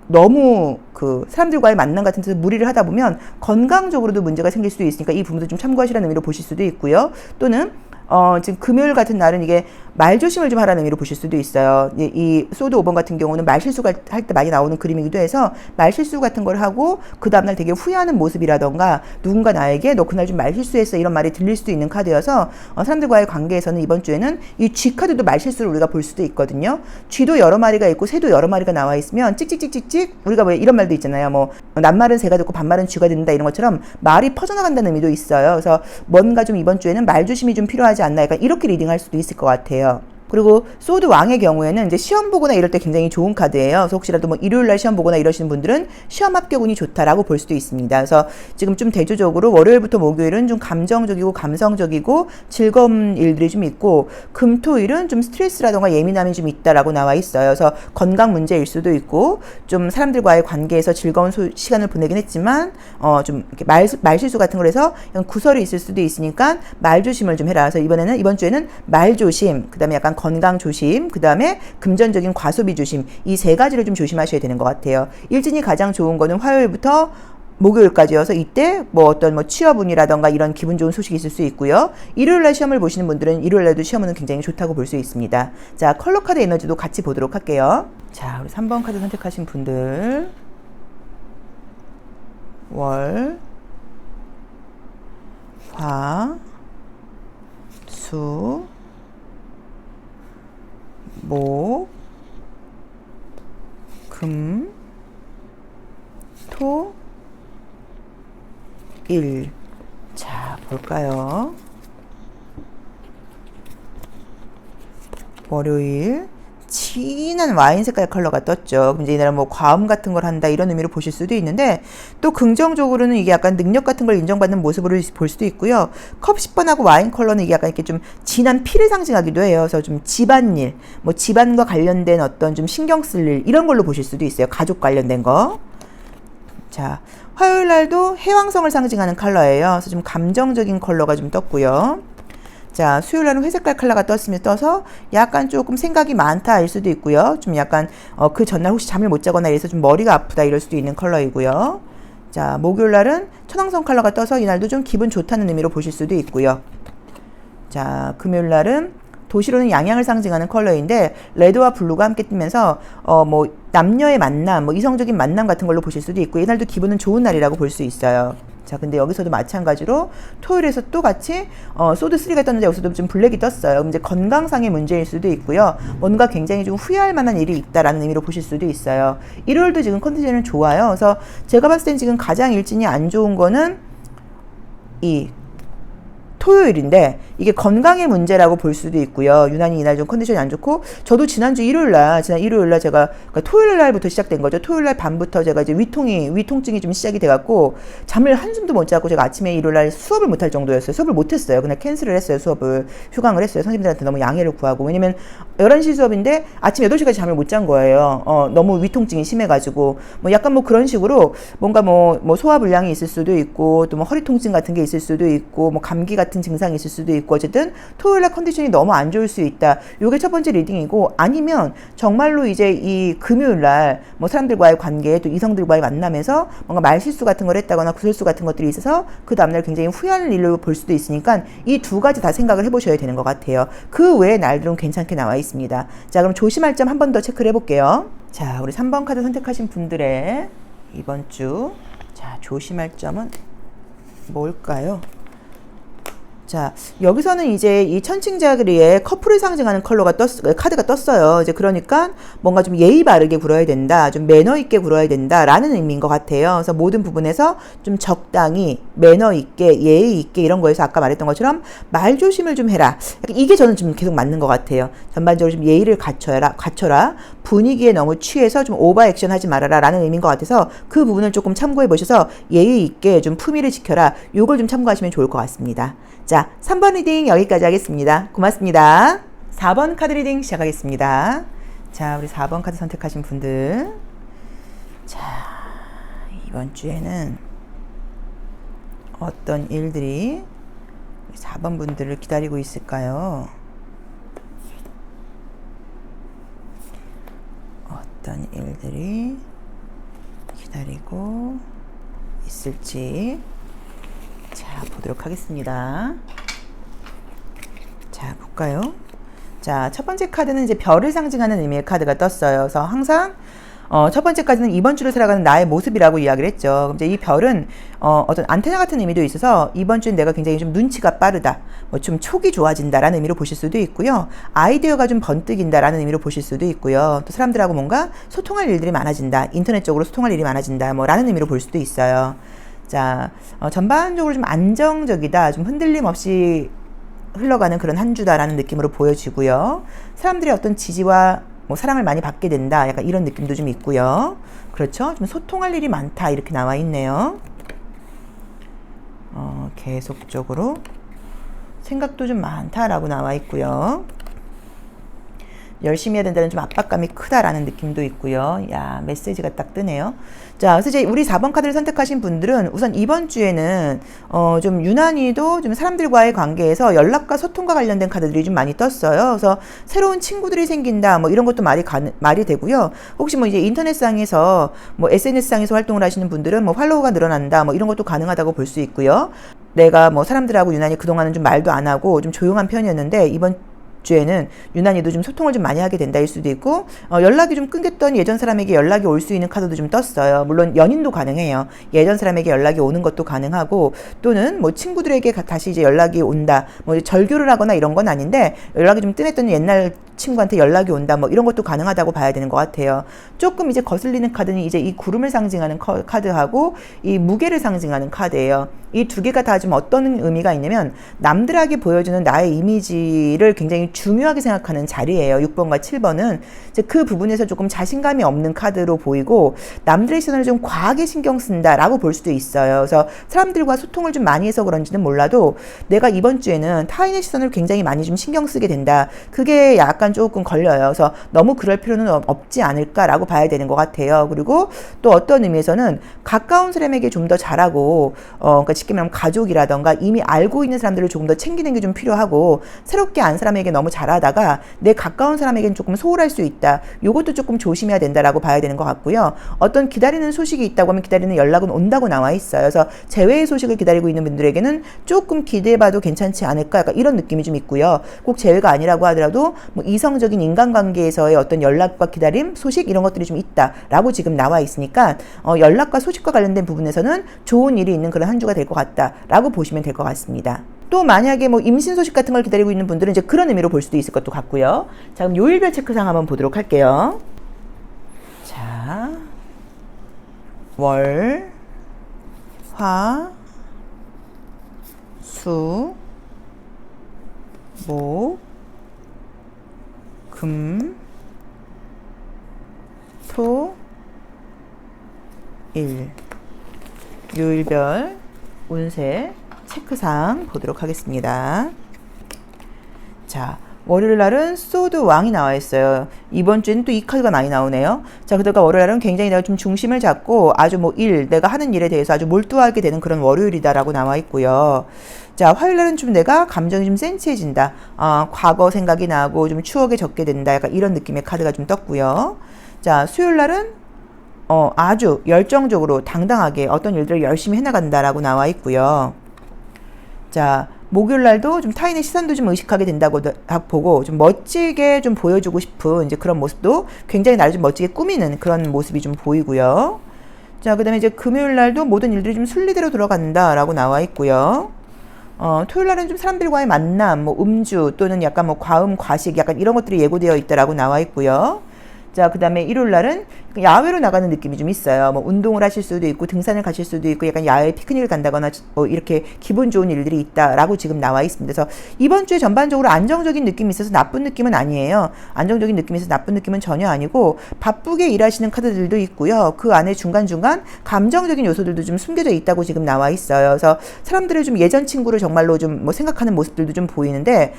너무 그 사람들과의 만남 같은 데서 무리를 하다 보면 건강적으로도 문제가 생길 수도 있으니까 이 부분도 좀 참고하시라는 의미로 보실 수도 있고요. 또는 지금 금요일 같은 날은 이게 말조심을 좀 하라는 의미로 보실 수도 있어요. 이 소드 5번 같은 경우는 말실수가 할 때 많이 나오는 그림이기도 해서 말실수 같은 걸 하고 그 다음날 되게 후회하는 모습이라던가 누군가 나에게 너 그날 좀 말실수했어 이런 말이 들릴 수도 있는 카드여서 사람들과의 관계에서는 이번 주에는 이 G 카드도 말실수를 우리가 볼 수도 있거든요. 쥐도 여러 마리가 있고 새도 여러 마리가 나와 있으면 찍찍찍찍찍 우리가 왜 이런 말도 있잖아요. 뭐 낱말은 새가 듣고 반말은 쥐가 듣는다 이런 것처럼 말이 퍼져나간다는 의미도 있어요. 그래서 뭔가 좀 이번 주에는 말조심이 좀 필요하지 않나 약간 이렇게 리딩할 수도 있을 것 같아요. 그리고 소드 왕의 경우에는 이제 시험 보거나 이럴 때 굉장히 좋은 카드예요. 그래서 혹시라도 뭐 일요일날 시험 보거나 이러시는 분들은 시험 합격 운이 좋다라고 볼 수도 있습니다. 그래서 지금 좀 대조적으로 월요일부터 목요일은 좀 감정적이고 감성적이고 즐거운 일들이 좀 있고 금, 토, 일은 좀 스트레스라던가 예민함이 좀 있다라고 나와 있어요. 그래서 건강 문제일 수도 있고 좀 사람들과의 관계에서 즐거운 시간을 보내긴 했지만 좀 이렇게 말실수 같은 걸 해서 구설이 있을 수도 있으니까 말 조심을 좀 해라. 그래서 이번 주에는 말 조심, 그다음에 약간 건강 조심, 그 다음에 금전적인 과소비 조심 이 세 가지를 좀 조심하셔야 되는 것 같아요. 일진이 가장 좋은 거는 화요일부터 목요일까지여서 이때 뭐 어떤 뭐 취업운이라던가 이런 기분 좋은 소식이 있을 수 있고요. 일요일날 시험을 보시는 분들은 일요일날도 시험은 굉장히 좋다고 볼 수 있습니다. 자, 컬러 카드 에너지도 같이 보도록 할게요. 자, 우리 3번 카드 선택하신 분들 월, 화, 수, 목, 금, 토, 일. 자, 볼까요? 월요일 진한 와인 색깔 컬러가 떴죠. 이제 이날은 뭐 과음 같은 걸 한다 이런 의미로 보실 수도 있는데 또 긍정적으로는 이게 약간 능력 같은 걸 인정받는 모습으로 볼 수도 있고요. 컵 10번하고 와인 컬러는 이게 약간 이렇게 좀 진한 피를 상징하기도 해요. 그래서 좀 집안일, 뭐 집안과 관련된 어떤 좀 신경 쓸 일 이런 걸로 보실 수도 있어요. 가족 관련된 거. 자, 화요일 날도 해왕성을 상징하는 컬러예요. 그래서 좀 감정적인 컬러가 좀 떴고요. 자, 수요일 날은 회색깔 컬러가 떠서 약간 조금 생각이 많다 일 수도 있고요. 좀 약간 그 전날 혹시 잠을 못 자거나 이래서 좀 머리가 아프다 이럴 수도 있는 컬러이고요. 자, 목요일 날은 천왕성 컬러가 떠서 이날도 좀 기분 좋다는 의미로 보실 수도 있고요. 자, 금요일 날은 도시로는 양양을 상징하는 컬러인데 레드와 블루가 함께 뜨면서 뭐 남녀의 만남, 뭐 이성적인 만남 같은 걸로 보실 수도 있고 이날도 기분은 좋은 날이라고 볼 수 있어요. 자, 근데 여기서도 마찬가지로 토요일에서 또 같이 소드3가 떴는데 여기서도 좀 블랙이 떴어요. 이제 건강상의 문제일 수도 있고요. 뭔가 굉장히 좀 후회할 만한 일이 있다라는 의미로 보실 수도 있어요. 일요일도 지금 컨디션은 좋아요. 그래서 제가 봤을 땐 지금 가장 일진이 안 좋은 거는 이 토요일인데 이게 건강의 문제라고 볼 수도 있고요. 유난히 이날 좀 컨디션이 안 좋고 저도 지난 일요일날 제가 그러니까 토요일날부터 시작된 거죠. 토요일날 밤부터 제가 이제 위통증이 좀 시작이 돼갖고 잠을 한숨도 못 자고 제가 아침에 일요일날 수업을 못할 정도였어요. 수업을 못했어요. 그냥 캔슬을 했어요. 수업을 휴강을 했어요. 선생님들한테 너무 양해를 구하고. 왜냐면 11시 수업인데 아침 8시까지 잠을 못 잔 거예요. 너무 위통증이 심해가지고 뭐 약간 뭐 그런 식으로 뭔가 뭐 소화불량이 있을 수도 있고 또 뭐 허리 통증 같은 게 있을 수도 있고 뭐 감기 같은 증상이 있을 수도 있고 어쨌든 토요일날 컨디션이 너무 안 좋을 수 있다. 요게 첫 번째 리딩이고 아니면 정말로 이제 이 금요일날 뭐 사람들과의 관계 또 이성들과의 만남에서 뭔가 말실수 같은 걸 했다거나 구설수 같은 것들이 있어서 그 다음날 굉장히 후회하는 일로 볼 수도 있으니까 이 두 가지 다 생각을 해보셔야 되는 것 같아요. 그 외의 날들은 괜찮게 나와 있습니다. 자, 그럼 조심할 점 한 번 더 체크를 해볼게요. 자, 우리 3번 카드 선택하신 분들의 이번 주 자, 조심할 점은 뭘까요? 자, 여기서는 이제 이 천칭자그리의 커플을 상징하는 카드가 떴어요. 이제 그러니까 뭔가 좀 예의 바르게 굴어야 된다, 좀 매너 있게 굴어야 된다라는 의미인 것 같아요. 그래서 모든 부분에서 좀 적당히 매너 있게, 예의 있게 이런 거에서 아까 말했던 것처럼 말 조심을 좀 해라. 이게 저는 좀 계속 맞는 것 같아요. 전반적으로 좀 예의를 갖춰라. 분위기에 너무 취해서 좀 오버 액션 하지 말아라라는 의미인 것 같아서 그 부분을 조금 참고해 보셔서 예의 있게 좀 품위를 지켜라. 요걸 좀 참고하시면 좋을 것 같습니다. 자, 3번 리딩 여기까지 하겠습니다. 고맙습니다. 4번 카드 리딩 시작하겠습니다. 자, 우리 4번 카드 선택하신 분들. 자, 이번 주에는 어떤 일들이 4번 분들을 기다리고 있을까요? 어떤 일들이 기다리고 있을지 자, 보도록 하겠습니다. 자, 볼까요? 자, 첫 번째 카드는 이제 별을 상징하는 의미의 카드가 떴어요. 그래서 항상 첫 번째 카드는 이번 주를 살아가는 나의 모습이라고 이야기를 했죠. 그럼 이제 이 별은 어떤 안테나 같은 의미도 있어서 이번 주는 내가 굉장히 좀 눈치가 빠르다, 뭐 좀 촉이 좋아진다라는 의미로 보실 수도 있고요. 아이디어가 좀 번뜩인다라는 의미로 보실 수도 있고요. 또 사람들하고 뭔가 소통할 일들이 많아진다, 인터넷적으로 소통할 일이 많아진다, 뭐라는 의미로 볼 수도 있어요. 자, 전반적으로 좀 안정적이다, 좀 흔들림 없이 흘러가는 그런 한 주다라는 느낌으로 보여지고요. 사람들의 어떤 지지와 뭐 사랑을 많이 받게 된다, 약간 이런 느낌도 좀 있고요. 그렇죠? 좀 소통할 일이 많다 이렇게 나와 있네요. 계속적으로 생각도 좀 많다라고 나와 있고요. 열심히 해야 된다는 좀 압박감이 크다라는 느낌도 있고요. 야, 메시지가 딱 뜨네요. 자, 그래서 이제 우리 4번 카드를 선택하신 분들은 우선 이번 주에는 좀 유난히도 좀 사람들과의 관계에서 연락과 소통과 관련된 카드들이 좀 많이 떴어요. 그래서 새로운 친구들이 생긴다, 뭐 이런 것도 말이 되고요. 혹시 뭐 이제 인터넷상에서 뭐 SNS상에서 활동을 하시는 분들은 뭐 팔로워가 늘어난다, 뭐 이런 것도 가능하다고 볼 수 있고요. 내가 뭐 사람들하고 유난히 그동안은 좀 말도 안 하고 좀 조용한 편이었는데 이번 주에는 유난히도 좀 소통을 좀 많이 하게 된다일 수도 있고, 연락이 좀 끊겼던 예전 사람에게 연락이 올 수 있는 카드도 좀 떴어요. 물론 연인도 가능해요. 예전 사람에게 연락이 오는 것도 가능하고, 또는 뭐 친구들에게 다시 이제 연락이 온다, 뭐 절교를 하거나 이런 건 아닌데 연락이 좀 뜸했던 옛날 친구한테 연락이 온다, 뭐 이런 것도 가능하다고 봐야 되는 것 같아요. 조금 이제 거슬리는 카드는 이제 이 구름을 상징하는 카드하고 이 무게를 상징하는 카드예요. 이 두 개가 다 좀 어떤 의미가 있냐면 남들에게 보여주는 나의 이미지를 굉장히 중요하게 생각하는 자리예요. 6번과 7번은 이제 그 부분에서 조금 자신감이 없는 카드로 보이고 남들의 시선을 좀 과하게 신경 쓴다라고 볼 수도 있어요. 그래서 사람들과 소통을 좀 많이 해서 그런지는 몰라도 내가 이번 주에는 타인의 시선을 굉장히 많이 좀 신경 쓰게 된다. 그게 약간 조금 걸려요. 그래서 너무 그럴 필요는 없지 않을까라고 봐야 되는 것 같아요. 그리고 또 어떤 의미에서는 가까운 사람에게 좀 더 잘하고, 그러니까 쉽게 말하면 가족이라던가 이미 알고 있는 사람들을 조금 더 챙기는 게 좀 필요하고, 새롭게 안 사람에게 너무 잘하다가 내 가까운 사람에게는 조금 소홀할 수 있다. 요것도 조금 조심해야 된다라고 봐야 되는 것 같고요. 어떤 기다리는 소식이 있다고 하면 기다리는 연락은 온다고 나와 있어요. 그래서 재회의 소식을 기다리고 있는 분들에게는 조금 기대해봐도 괜찮지 않을까, 약간 이런 느낌이 좀 있고요. 꼭 재회가 아니라고 하더라도 뭐 이성적인 인간관계에서의 어떤 연락과 기다림, 소식 이런 것들이 좀 있다라고 지금 나와 있으니까 연락과 소식과 관련된 부분에서는 좋은 일이 있는 그런 한 주가 될 것 같다라고 보시면 될 것 같습니다. 또 만약에 뭐 임신 소식 같은 걸 기다리고 있는 분들은 이제 그런 의미로 볼 수도 있을 것도 같고요. 자, 그럼 요일별 체크상 한번 보도록 할게요. 자, 월, 화, 수, 목, 금, 토, 일. 요일별 운세 체크상 보도록 하겠습니다. 자, 월요일 날은 소드 왕이 나와 있어요. 이번 주에는 또 이 카드가 많이 나오네요. 자, 그러니까 월요일 날은 굉장히 내가 좀 중심을 잡고 아주 뭐 내가 하는 일에 대해서 아주 몰두하게 되는 그런 월요일이다라고 나와 있고요. 자, 화요일 날은 좀 내가 감정이 좀 센치해진다. 과거 생각이 나고 좀 추억에 젖게 된다. 약간 이런 느낌의 카드가 좀 떴고요. 자, 수요일 날은 아주 열정적으로 당당하게 어떤 일들을 열심히 해나간다라고 나와 있고요. 자, 목요일 날도 좀 타인의 시선도 좀 의식하게 된다고 보고 좀 멋지게 좀 보여주고 싶은 이제 그런 모습도 굉장히 나를 좀 멋지게 꾸미는 그런 모습이 좀 보이고요. 자, 그 다음에 이제 금요일 날도 모든 일들이 좀 순리대로 돌아간다라고 나와 있고요. 토요일 날은 좀 사람들과의 만남, 뭐 음주 또는 약간 뭐 과음, 과식 약간 이런 것들이 예고되어 있다라고 나와 있고요. 자, 그 다음에 일요일 날은 야외로 나가는 느낌이 좀 있어요. 뭐 운동을 하실 수도 있고 등산을 가실 수도 있고 약간 야외 피크닉을 간다거나 뭐 이렇게 기분 좋은 일들이 있다라고 지금 나와 있습니다. 그래서 이번 주에 전반적으로 안정적인 느낌이 있어서 나쁜 느낌은 아니에요. 안정적인 느낌이 있어서 나쁜 느낌은 전혀 아니고 바쁘게 일하시는 카드들도 있고요. 그 안에 중간중간 감정적인 요소들도 좀 숨겨져 있다고 지금 나와 있어요. 그래서 사람들의 좀 예전 친구를 정말로 좀 뭐 생각하는 모습들도 좀 보이는데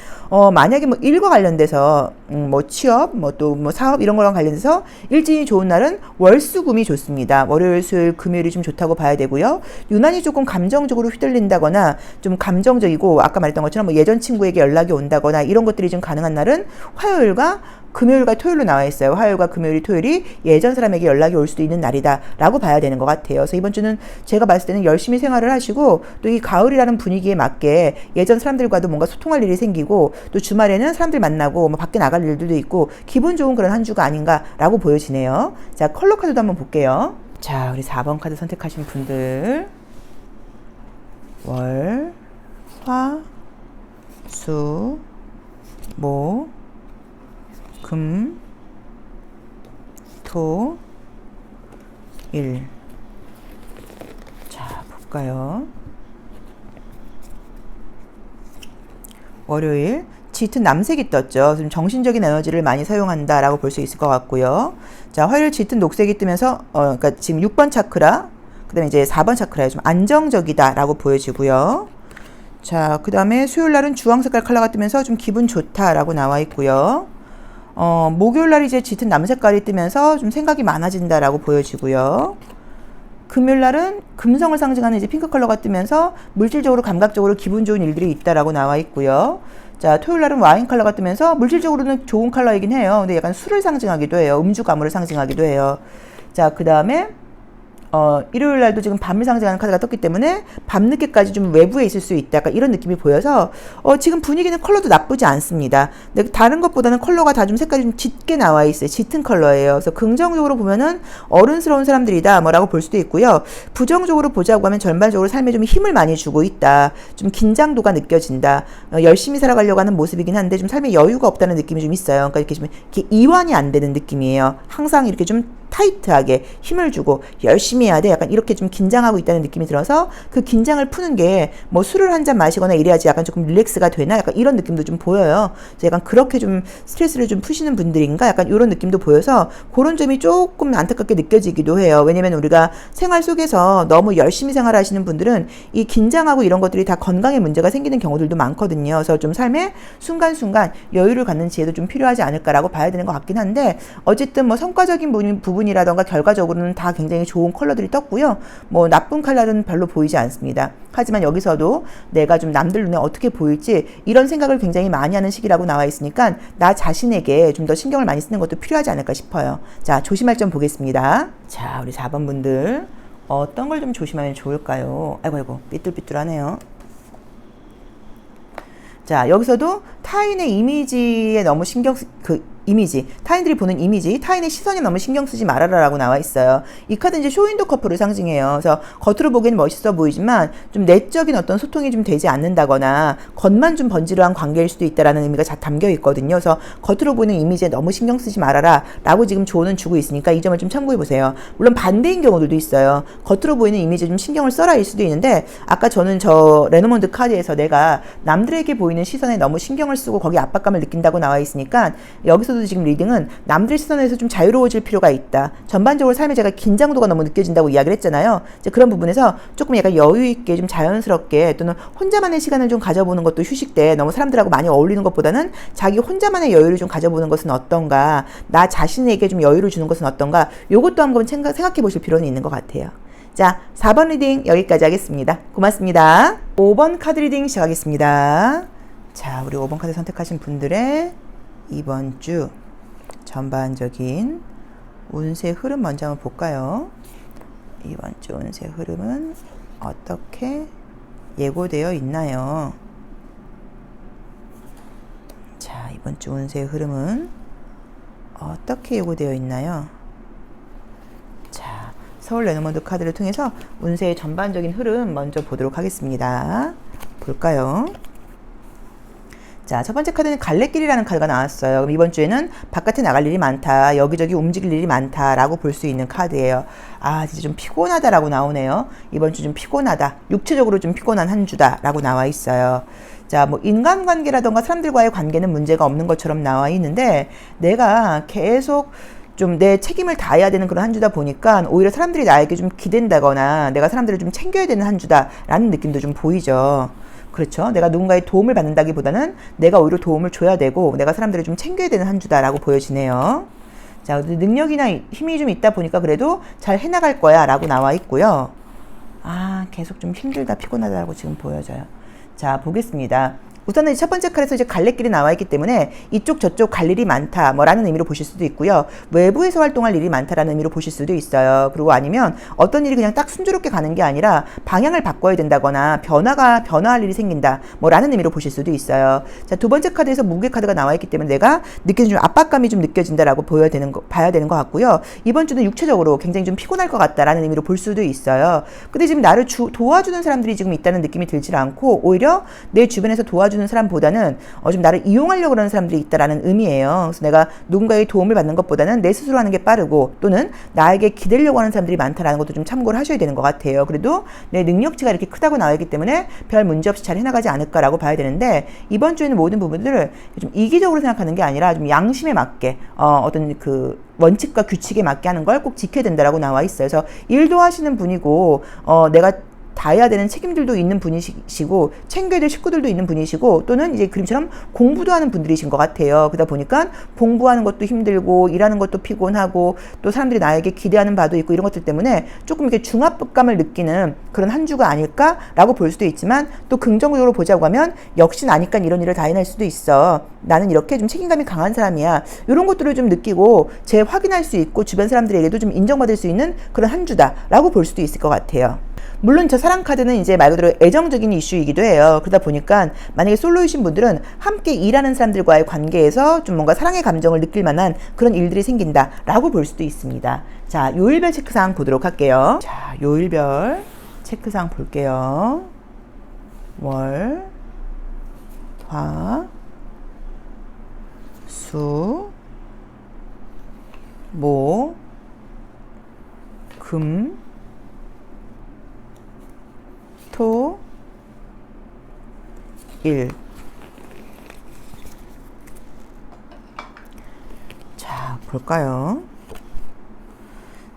만약에 뭐 일과 관련돼서 뭐 취업 뭐 또 뭐 사업 이런 거랑 관련해서 일진이 좋은 날은 월수금이 좋습니다. 월요일, 수요일, 금요일이 좀 좋다고 봐야 되고요. 유난히 조금 감정적으로 휘둘린다거나 좀 감정적이고 아까 말했던 것처럼 뭐 예전 친구에게 연락이 온다거나 이런 것들이 좀 가능한 날은 화요일과 금요일과 토요일로 나와 있어요. 화요일과 금요일이 토요일이 예전 사람에게 연락이 올 수도 있는 날이다 라고 봐야 되는 것 같아요. 그래서 이번 주는 제가 봤을 때는 열심히 생활을 하시고 또 이 가을이라는 분위기에 맞게 예전 사람들과도 뭔가 소통할 일이 생기고 또 주말에는 사람들 만나고 뭐 밖에 나갈 일들도 있고 기분 좋은 그런 한 주가 아닌가라고 보여지네요. 자, 컬러 카드도 한번 볼게요. 자, 우리 4번 카드 선택하신 분들 월, 화, 수, 목, 금, 토, 일. 자, 볼까요? 월요일 짙은 남색이 떴죠. 좀 정신적인 에너지를 많이 사용한다라고 볼 수 있을 것 같고요. 자, 화요일 짙은 녹색이 뜨면서 그러니까 지금 6번 차크라, 그다음에 이제 4번 차크라에 좀 안정적이다라고 보여지고요. 자, 그다음에 수요일 날은 주황 색깔 컬러가 뜨면서 좀 기분 좋다라고 나와 있고요. 목요일 날 이제 짙은 남색깔이 뜨면서 좀 생각이 많아진다라고 보여지고요. 금요일 날은 금성을 상징하는 이제 핑크 컬러가 뜨면서 물질적으로 감각적으로 기분 좋은 일들이 있다라고 나와 있고요. 자, 토요일 날은 와인 컬러가 뜨면서 물질적으로는 좋은 컬러이긴 해요. 근데 약간 술을 상징하기도 해요. 음주 가물을 상징하기도 해요. 자, 그 다음에 일요일 날도 지금 밤을 상징하는 카드가 떴기 때문에 밤늦게까지 좀 외부에 있을 수 있다. 약간 이런 느낌이 보여서 지금 분위기는 컬러도 나쁘지 않습니다. 근데 다른 것보다는 컬러가 다 좀 색깔이 좀 짙게 나와 있어요. 짙은 컬러예요. 그래서 긍정적으로 보면은 어른스러운 사람들이다 뭐라고 볼 수도 있고요. 부정적으로 보자고 하면 전반적으로 삶에 좀 힘을 많이 주고 있다. 좀 긴장도가 느껴진다. 열심히 살아가려고 하는 모습이긴 한데 좀 삶에 여유가 없다는 느낌이 좀 있어요. 그러니까 이렇게 좀 이렇게 이완이 안 되는 느낌이에요. 항상 이렇게 좀 타이트하게 힘을 주고 열심히 해야 돼. 약간 이렇게 좀 긴장하고 있다는 느낌이 들어서 그 긴장을 푸는 게 뭐 술을 한 잔 마시거나 이래야지 약간 조금 릴렉스가 되나? 약간 이런 느낌도 좀 보여요. 그래서 약간 그렇게 좀 스트레스를 좀 푸시는 분들인가? 약간 이런 느낌도 보여서 그런 점이 조금 안타깝게 느껴지기도 해요. 왜냐면 우리가 생활 속에서 너무 열심히 생활하시는 분들은 이 긴장하고 이런 것들이 다 건강에 문제가 생기는 경우들도 많거든요. 그래서 좀 삶에 순간순간 여유를 갖는 지혜도 좀 필요하지 않을까라고 봐야 되는 것 같긴 한데 어쨌든 뭐 성과적인 부분이 부분이라던가 결과적으로는 다 굉장히 좋은 컬러들이 떴고요. 뭐 나쁜 컬러는 별로 보이지 않습니다. 하지만 여기서도 내가 좀 남들 눈에 어떻게 보일지 이런 생각을 굉장히 많이 하는 시기라고 나와 있으니까 나 자신에게 좀 더 신경을 많이 쓰는 것도 필요하지 않을까 싶어요. 자, 조심할 점 보겠습니다. 자, 우리 4번 분들 어떤 걸 좀 조심하면 좋을까요? 아이고 삐뚤삐뚤하네요. 자, 여기서도 타인의 이미지에 너무 타인들이 보는 이미지, 타인의 시선에 너무 신경 쓰지 말아라라고 나와 있어요. 이 카드는 이제 쇼윈도 커플을 상징해요. 그래서 겉으로 보기엔 멋있어 보이지만 좀 내적인 어떤 소통이 좀 되지 않는다거나 겉만 좀 번지르한 관계일 수도 있다라는 의미가 담겨 있거든요. 그래서 겉으로 보이는 이미지에 너무 신경 쓰지 말아라라고 지금 조언은 주고 있으니까 이 점을 좀 참고해 보세요. 물론 반대인 경우들도 있어요. 겉으로 보이는 이미지에 좀 신경을 써라일 수도 있는데 아까 저는 저 레노먼드 카드에서 내가 남들에게 보이는 시선에 너무 신경을 쓰고 거기에 압박감을 느낀다고 나와 있으니까 여기서도 지금 리딩은 남들의 시선에서 좀 자유로워질 필요가 있다. 전반적으로 삶에 제가 긴장도가 너무 느껴진다고 이야기를 했잖아요. 이제 그런 부분에서 조금 약간 여유 있게 좀 자연스럽게 또는 혼자만의 시간을 좀 가져보는 것도 휴식 때 너무 사람들하고 많이 어울리는 것보다는 자기 혼자만의 여유를 좀 가져보는 것은 어떤가, 나 자신에게 좀 여유를 주는 것은 어떤가, 요것도 한번 생각해 보실 필요는 있는 것 같아요. 자, 4번 리딩 여기까지 하겠습니다. 고맙습니다. 5번 카드 리딩 시작하겠습니다. 자, 우리 5번 카드 선택하신 분들의 이번 주 전반적인 운세 흐름 먼저 한번 볼까요? 이번 주 운세 흐름은 어떻게 예고되어 있나요? 자, 이번 주 운세 흐름은 어떻게 예고되어 있나요? 자, 서울 레노먼드 카드를 통해서 운세의 전반적인 흐름 먼저 보도록 하겠습니다. 볼까요? 자, 첫 번째 카드는 갈래길이라는 카드가 나왔어요. 그럼 이번 주에는 바깥에 나갈 일이 많다, 여기저기 움직일 일이 많다라고 볼 수 있는 카드예요. 아, 진짜 좀 피곤하다라고 나오네요. 이번 주 좀 피곤하다, 육체적으로 좀 피곤한 한 주다라고 나와 있어요. 자, 뭐 인간관계라던가 사람들과의 관계는 문제가 없는 것처럼 나와 있는데 내가 계속 좀 내 책임을 다해야 되는 그런 한 주다 보니까 오히려 사람들이 나에게 좀 기댄다거나 내가 사람들을 좀 챙겨야 되는 한 주다라는 느낌도 좀 보이죠. 그렇죠. 내가 누군가의 도움을 받는다기보다는 내가 오히려 도움을 줘야 되고 내가 사람들을 좀 챙겨야 되는 한 주다라고 보여지네요. 자, 능력이나 힘이 좀 있다 보니까 그래도 잘 해나갈 거야 라고 나와 있고요. 아, 계속 좀 힘들다, 피곤하다라고 지금 보여져요. 자, 보겠습니다. 우선은 첫 번째 칼에서 이제 갈래길이 나와 있기 때문에 이쪽 저쪽 갈 일이 많다 뭐라는 의미로 보실 수도 있고요. 외부에서 활동할 일이 많다라는 의미로 보실 수도 있어요. 그리고 아니면 어떤 일이 그냥 딱 순조롭게 가는 게 아니라 방향을 바꿔야 된다거나 변화할 일이 생긴다 뭐라는 의미로 보실 수도 있어요. 자, 두 번째 카드에서 무게 카드가 나와 있기 때문에 내가 느끼는 좀 압박감이 좀 느껴진다라고 봐야 되는 것 같고요. 이번 주는 육체적으로 굉장히 좀 피곤할 것 같다라는 의미로 볼 수도 있어요. 근데 지금 나를 도와주는 사람들이 지금 있다는 느낌이 들질 않고 오히려 내 주변에서 도와주는 사람보다는 좀 나를 이용하려고 하는 사람들이 있다라는 의미예요. 그래서 내가 누군가의 도움을 받는 것보다는 내 스스로 하는 게 빠르고 또는 나에게 기대려고 하는 사람들이 많다라는 것도 좀 참고를 하셔야 되는 것 같아요. 그래도 내 능력치가 이렇게 크다고 나와 있기 때문에 별 문제 없이 잘 해나가지 않을까라고 봐야 되는데 이번 주에는 모든 부분들을 좀 이기적으로 생각하는 게 아니라 좀 양심에 맞게 어떤 그 원칙과 규칙에 맞게 하는 걸 꼭 지켜야 된다라고 나와 있어요. 그래서 일도 하시는 분이고 내가 다해야 되는 책임들도 있는 분이시고 챙겨야 될 식구들도 있는 분이시고 또는 이제 그림처럼 공부도 하는 분들이신 것 같아요. 그러다 보니까 공부하는 것도 힘들고 일하는 것도 피곤하고 또 사람들이 나에게 기대하는 바도 있고 이런 것들 때문에 조금 이렇게 중압감을 느끼는 그런 한 주가 아닐까라고 볼 수도 있지만 또 긍정적으로 보자고 하면 역시 나니까 이런 일을 다 해낼 수도 있어. 나는 이렇게 좀 책임감이 강한 사람이야. 이런 것들을 좀 느끼고 재확인할 수 있고 주변 사람들에게도 좀 인정받을 수 있는 그런 한 주다라고 볼 수도 있을 것 같아요. 물론 저 사랑 카드는 이제 말 그대로 애정적인 이슈이기도 해요. 그러다 보니까 만약에 솔로이신 분들은 함께 일하는 사람들과의 관계에서 좀 뭔가 사랑의 감정을 느낄 만한 그런 일들이 생긴다라고 볼 수도 있습니다. 자, 요일별 체크사항 보도록 할게요. 자, 요일별 체크사항 볼게요. 월, 화, 수, 목, 금, 토, 일. 자, 볼까요?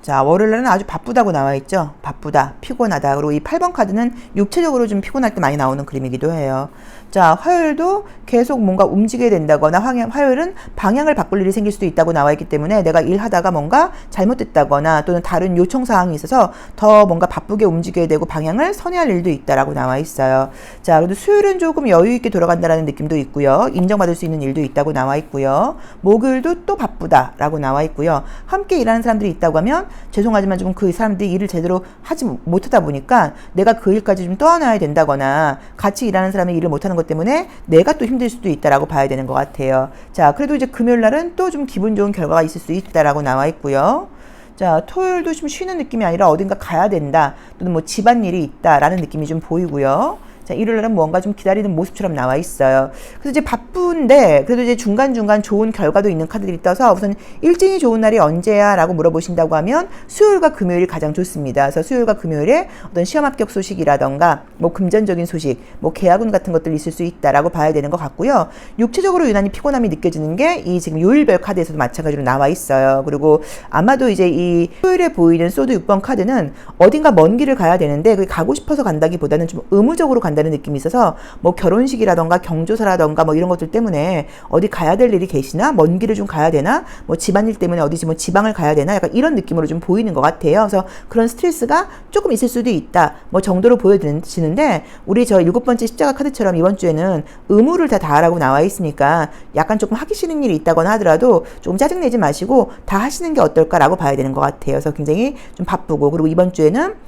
자, 월요일날은 아주 바쁘다고 나와 있죠. 바쁘다, 피곤하다. 그리고 이 8번 카드는 육체적으로 좀 피곤할 때 많이 나오는 그림이기도 해요. 자, 화요일도 계속 뭔가 움직여야 된다거나 화요일은 방향을 바꿀 일이 생길 수도 있다고 나와 있기 때문에 내가 일하다가 뭔가 잘못됐다거나 또는 다른 요청 사항이 있어서 더 뭔가 바쁘게 움직여야 되고 방향을 선회할 일도 있다라고 나와 있어요. 자, 그래도 수요일은 조금 여유 있게 돌아간다라는 느낌도 있고요. 인정받을 수 있는 일도 있다고 나와 있고요. 목요일도 또 바쁘다라고 나와 있고요. 함께 일하는 사람들이 있다고 하면 죄송하지만 좀 그 사람들이 일을 제대로 하지 못하다 보니까 내가 그 일까지 좀 떠안아야 된다거나 같이 일하는 사람이 일을 못하는 것 때문에 내가 또 힘들 수도 있다라고 봐야 되는 것 같아요. 자, 그래도 이제 금요일 날은 또 좀 기분 좋은 결과가 있을 수 있다라고 나와 있고요. 자, 토요일도 좀 쉬는 느낌이 아니라 어딘가 가야 된다 또는 뭐 집안일이 있다라는 느낌이 좀 보이고요. 자, 일요일날은 뭔가 좀 기다리는 모습처럼 나와 있어요. 그래서 이제 바쁜데 그래도 이제 중간중간 좋은 결과도 있는 카드들이 떠서 우선 일진이 좋은 날이 언제야? 라고 물어보신다고 하면 수요일과 금요일이 가장 좋습니다. 그래서 수요일과 금요일에 어떤 시험 합격 소식이라던가 뭐 금전적인 소식, 뭐 계약운 같은 것들이 있을 수 있다라고 봐야 되는 것 같고요. 육체적으로 유난히 피곤함이 느껴지는 게 이 지금 요일별 카드에서도 마찬가지로 나와 있어요. 그리고 아마도 이제 이 토요일에 보이는 소드 6번 카드는 어딘가 먼 길을 가야 되는데 그게 가고 싶어서 간다기보다는 좀 의무적으로 간다는 느낌이 있어서 뭐 결혼식이라던가 경조사라던가 뭐 이런 것들 때문에 어디 가야 될 일이 계시나 먼 길을 좀 가야 되나 뭐 집안일 때문에 어디 뭐 지방을 가야 되나 약간 이런 느낌으로 좀 보이는 것 같아요. 그래서 그런 스트레스가 조금 있을 수도 있다 뭐 정도로 보여지는데 우리 저 7번째 십자가 카드처럼 이번 주에는 의무를 다 다하라고 나와 있으니까 약간 조금 하기 싫은 일이 있다거나 하더라도 조금 짜증내지 마시고 다 하시는 게 어떨까라고 봐야 되는 것 같아요. 그래서 굉장히 좀 바쁘고 그리고 이번 주에는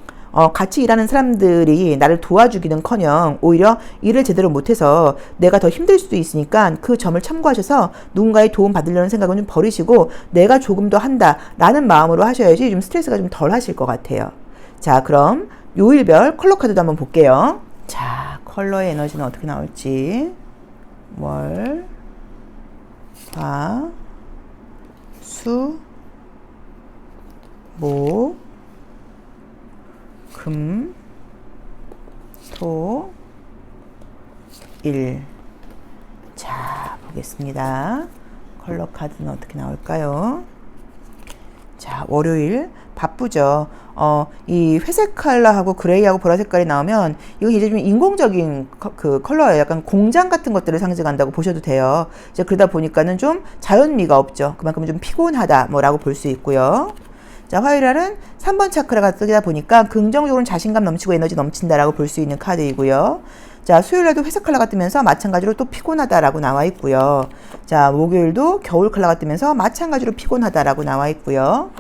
같이 일하는 사람들이 나를 도와주기는커녕 오히려 일을 제대로 못해서 내가 더 힘들 수도 있으니까 그 점을 참고하셔서 누군가의 도움 받으려는 생각은 좀 버리시고 내가 조금 더 한다라는 마음으로 하셔야지 좀 스트레스가 좀 덜 하실 것 같아요. 자, 그럼 요일별 컬러 카드도 한번 볼게요. 자, 컬러의 에너지는 어떻게 나올지. 월, 화, 수, 목, 금, 토, 일. 자, 보겠습니다. 컬러 카드는 어떻게 나올까요? 자, 월요일 바쁘죠. 이 회색 컬러하고 그레이하고 보라 색깔이 나오면 이거 이제 좀 인공적인 그 컬러예요. 약간 공장 같은 것들을 상징한다고 보셔도 돼요. 이제 그러다 보니까는 좀 자연미가 없죠. 그만큼 좀 피곤하다 뭐라고 볼 수 있고요. 자, 화요일날은 3번 차크라가 뜨다 보니까 긍정적으로 자신감 넘치고 에너지 넘친다라고 볼 수 있는 카드이고요. 자, 수요일날도 회색 컬러가 뜨면서 마찬가지로 또 피곤하다라고 나와 있고요. 자, 목요일도 겨울 컬러가 뜨면서 마찬가지로 피곤하다라고 나와 있고요.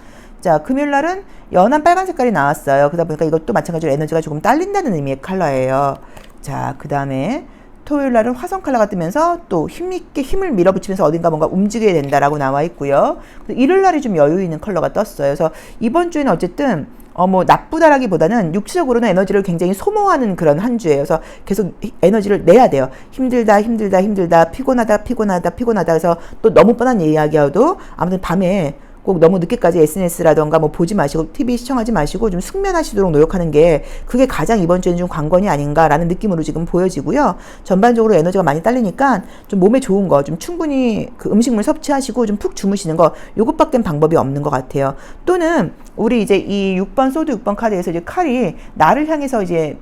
자, 금요일날은 연한 빨간 색깔이 나왔어요. 그러다 보니까 이것도 마찬가지로 에너지가 조금 딸린다는 의미의 컬러예요. 자, 그 다음에 토요일 날은 화성 컬러가 뜨면서 또 힘있게 힘을 밀어붙이면서 어딘가 뭔가 움직여야 된다라고 나와 있고요. 일요일 날이 좀 여유 있는 컬러가 떴어요. 그래서 이번 주에는 어쨌든 뭐 나쁘다라기보다는 육체적으로는 에너지를 굉장히 소모하는 그런 한 주예요. 그래서 계속 에너지를 내야 돼요. 힘들다, 힘들다, 힘들다, 피곤하다, 피곤하다, 피곤하다. 그래서 또 너무 뻔한 이야기여도 아무튼 밤에 꼭 너무 늦게까지 SNS라던가 뭐 보지 마시고 TV 시청하지 마시고 좀 숙면하시도록 노력하는 게 그게 가장 이번 주에는 좀 관건이 아닌가라는 느낌으로 지금 보여지고요. 전반적으로 에너지가 많이 딸리니까 좀 몸에 좋은 거 좀 충분히 그 음식물 섭취하시고 좀 푹 주무시는 거 요것밖엔 방법이 없는 것 같아요. 또는 우리 이제 이 6번 소드 6번 카드에서 이제 칼이 나를 향해서 이제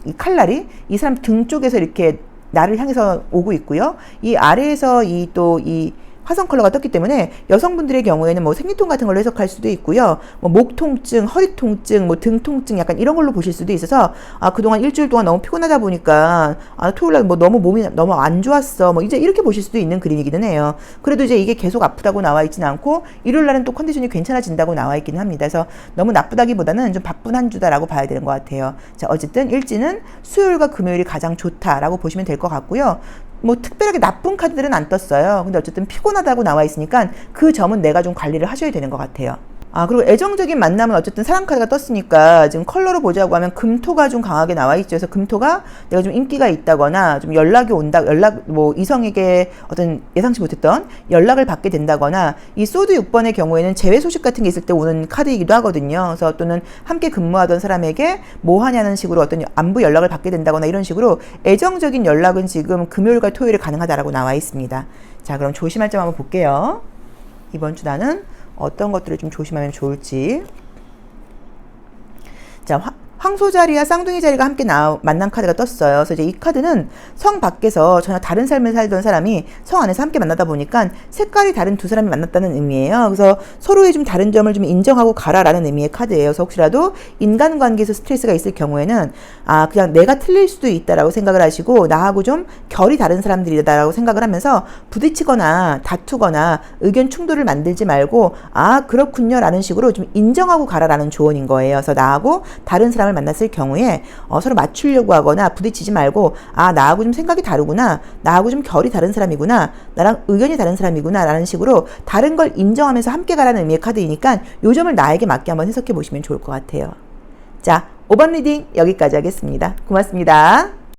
이 칼날이 이 사람 등 쪽에서 이렇게 나를 향해서 오고 있고요. 이 아래에서 이 화성 컬러가 떴기 때문에 여성분들의 경우에는 뭐 생리통 같은 걸로 해석할 수도 있고요. 뭐 목 통증, 허리 통증, 뭐 등 통증 약간 이런 걸로 보실 수도 있어서 그동안 일주일 동안 너무 피곤하다 보니까 토요일 날 뭐 너무 몸이 너무 안 좋았어. 뭐 이제 이렇게 보실 수도 있는 그림이기는 해요. 그래도 이제 이게 계속 아프다고 나와 있지는 않고 일요일 날은 또 컨디션이 괜찮아진다고 나와 있기는 합니다. 그래서 너무 나쁘다기보다는 좀 바쁜 한 주다라고 봐야 되는 것 같아요. 자, 어쨌든 일지는 수요일과 금요일이 가장 좋다라고 보시면 될 것 같고요. 뭐 특별하게 나쁜 카드들은 안 떴어요. 근데 어쨌든 피곤하다고 나와 있으니까 그 점은 내가 좀 관리를 하셔야 되는 것 같아요. 그리고 애정적인 만남은 어쨌든 사랑 카드가 떴으니까 지금 컬러로 보자고 하면 금토가 좀 강하게 나와 있죠. 그래서 금토가 내가 좀 인기가 있다거나 좀 연락이 온다, 뭐 이성에게 어떤 예상치 못했던 연락을 받게 된다거나 이 소드 6번의 경우에는 재회 소식 같은 게 있을 때 오는 카드이기도 하거든요. 그래서 또는 함께 근무하던 사람에게 뭐 하냐는 식으로 어떤 안부 연락을 받게 된다거나 이런 식으로 애정적인 연락은 지금 금요일과 토요일에 가능하다라고 나와 있습니다. 자, 그럼 조심할 점 한번 볼게요. 이번 주 나는 어떤 것들을 좀 조심하면 좋을지. 자, 황소 자리와 쌍둥이 자리가 함께 만난 카드가 떴어요. 그래서 이제 이 카드는 성 밖에서 전혀 다른 삶을 살던 사람이 성 안에서 함께 만나다 보니까 색깔이 다른 두 사람이 만났다는 의미예요. 그래서 서로의 좀 다른 점을 좀 인정하고 가라라는 의미의 카드예요. 그래서 혹시라도 인간관계에서 스트레스가 있을 경우에는 그냥 내가 틀릴 수도 있다라고 생각을 하시고 나하고 좀 결이 다른 사람들이다라고 생각을 하면서 부딪히거나 다투거나 의견 충돌을 만들지 말고 그렇군요 라는 식으로 좀 인정하고 가라라는 조언인 거예요. 그래서 나하고 다른 사람을 만났을 경우에 서로 맞추려고 하거나 부딪히지 말고 나하고 좀 생각이 다르구나, 나하고 좀 결이 다른 사람이구나, 나랑 의견이 다른 사람이구나 라는 식으로 다른 걸 인정하면서 함께 가라는 의미의 카드이니까 요 점을 나에게 맞게 한번 해석해 보시면 좋을 것 같아요. 자, 5번 리딩 여기까지 하겠습니다. 고맙습니다.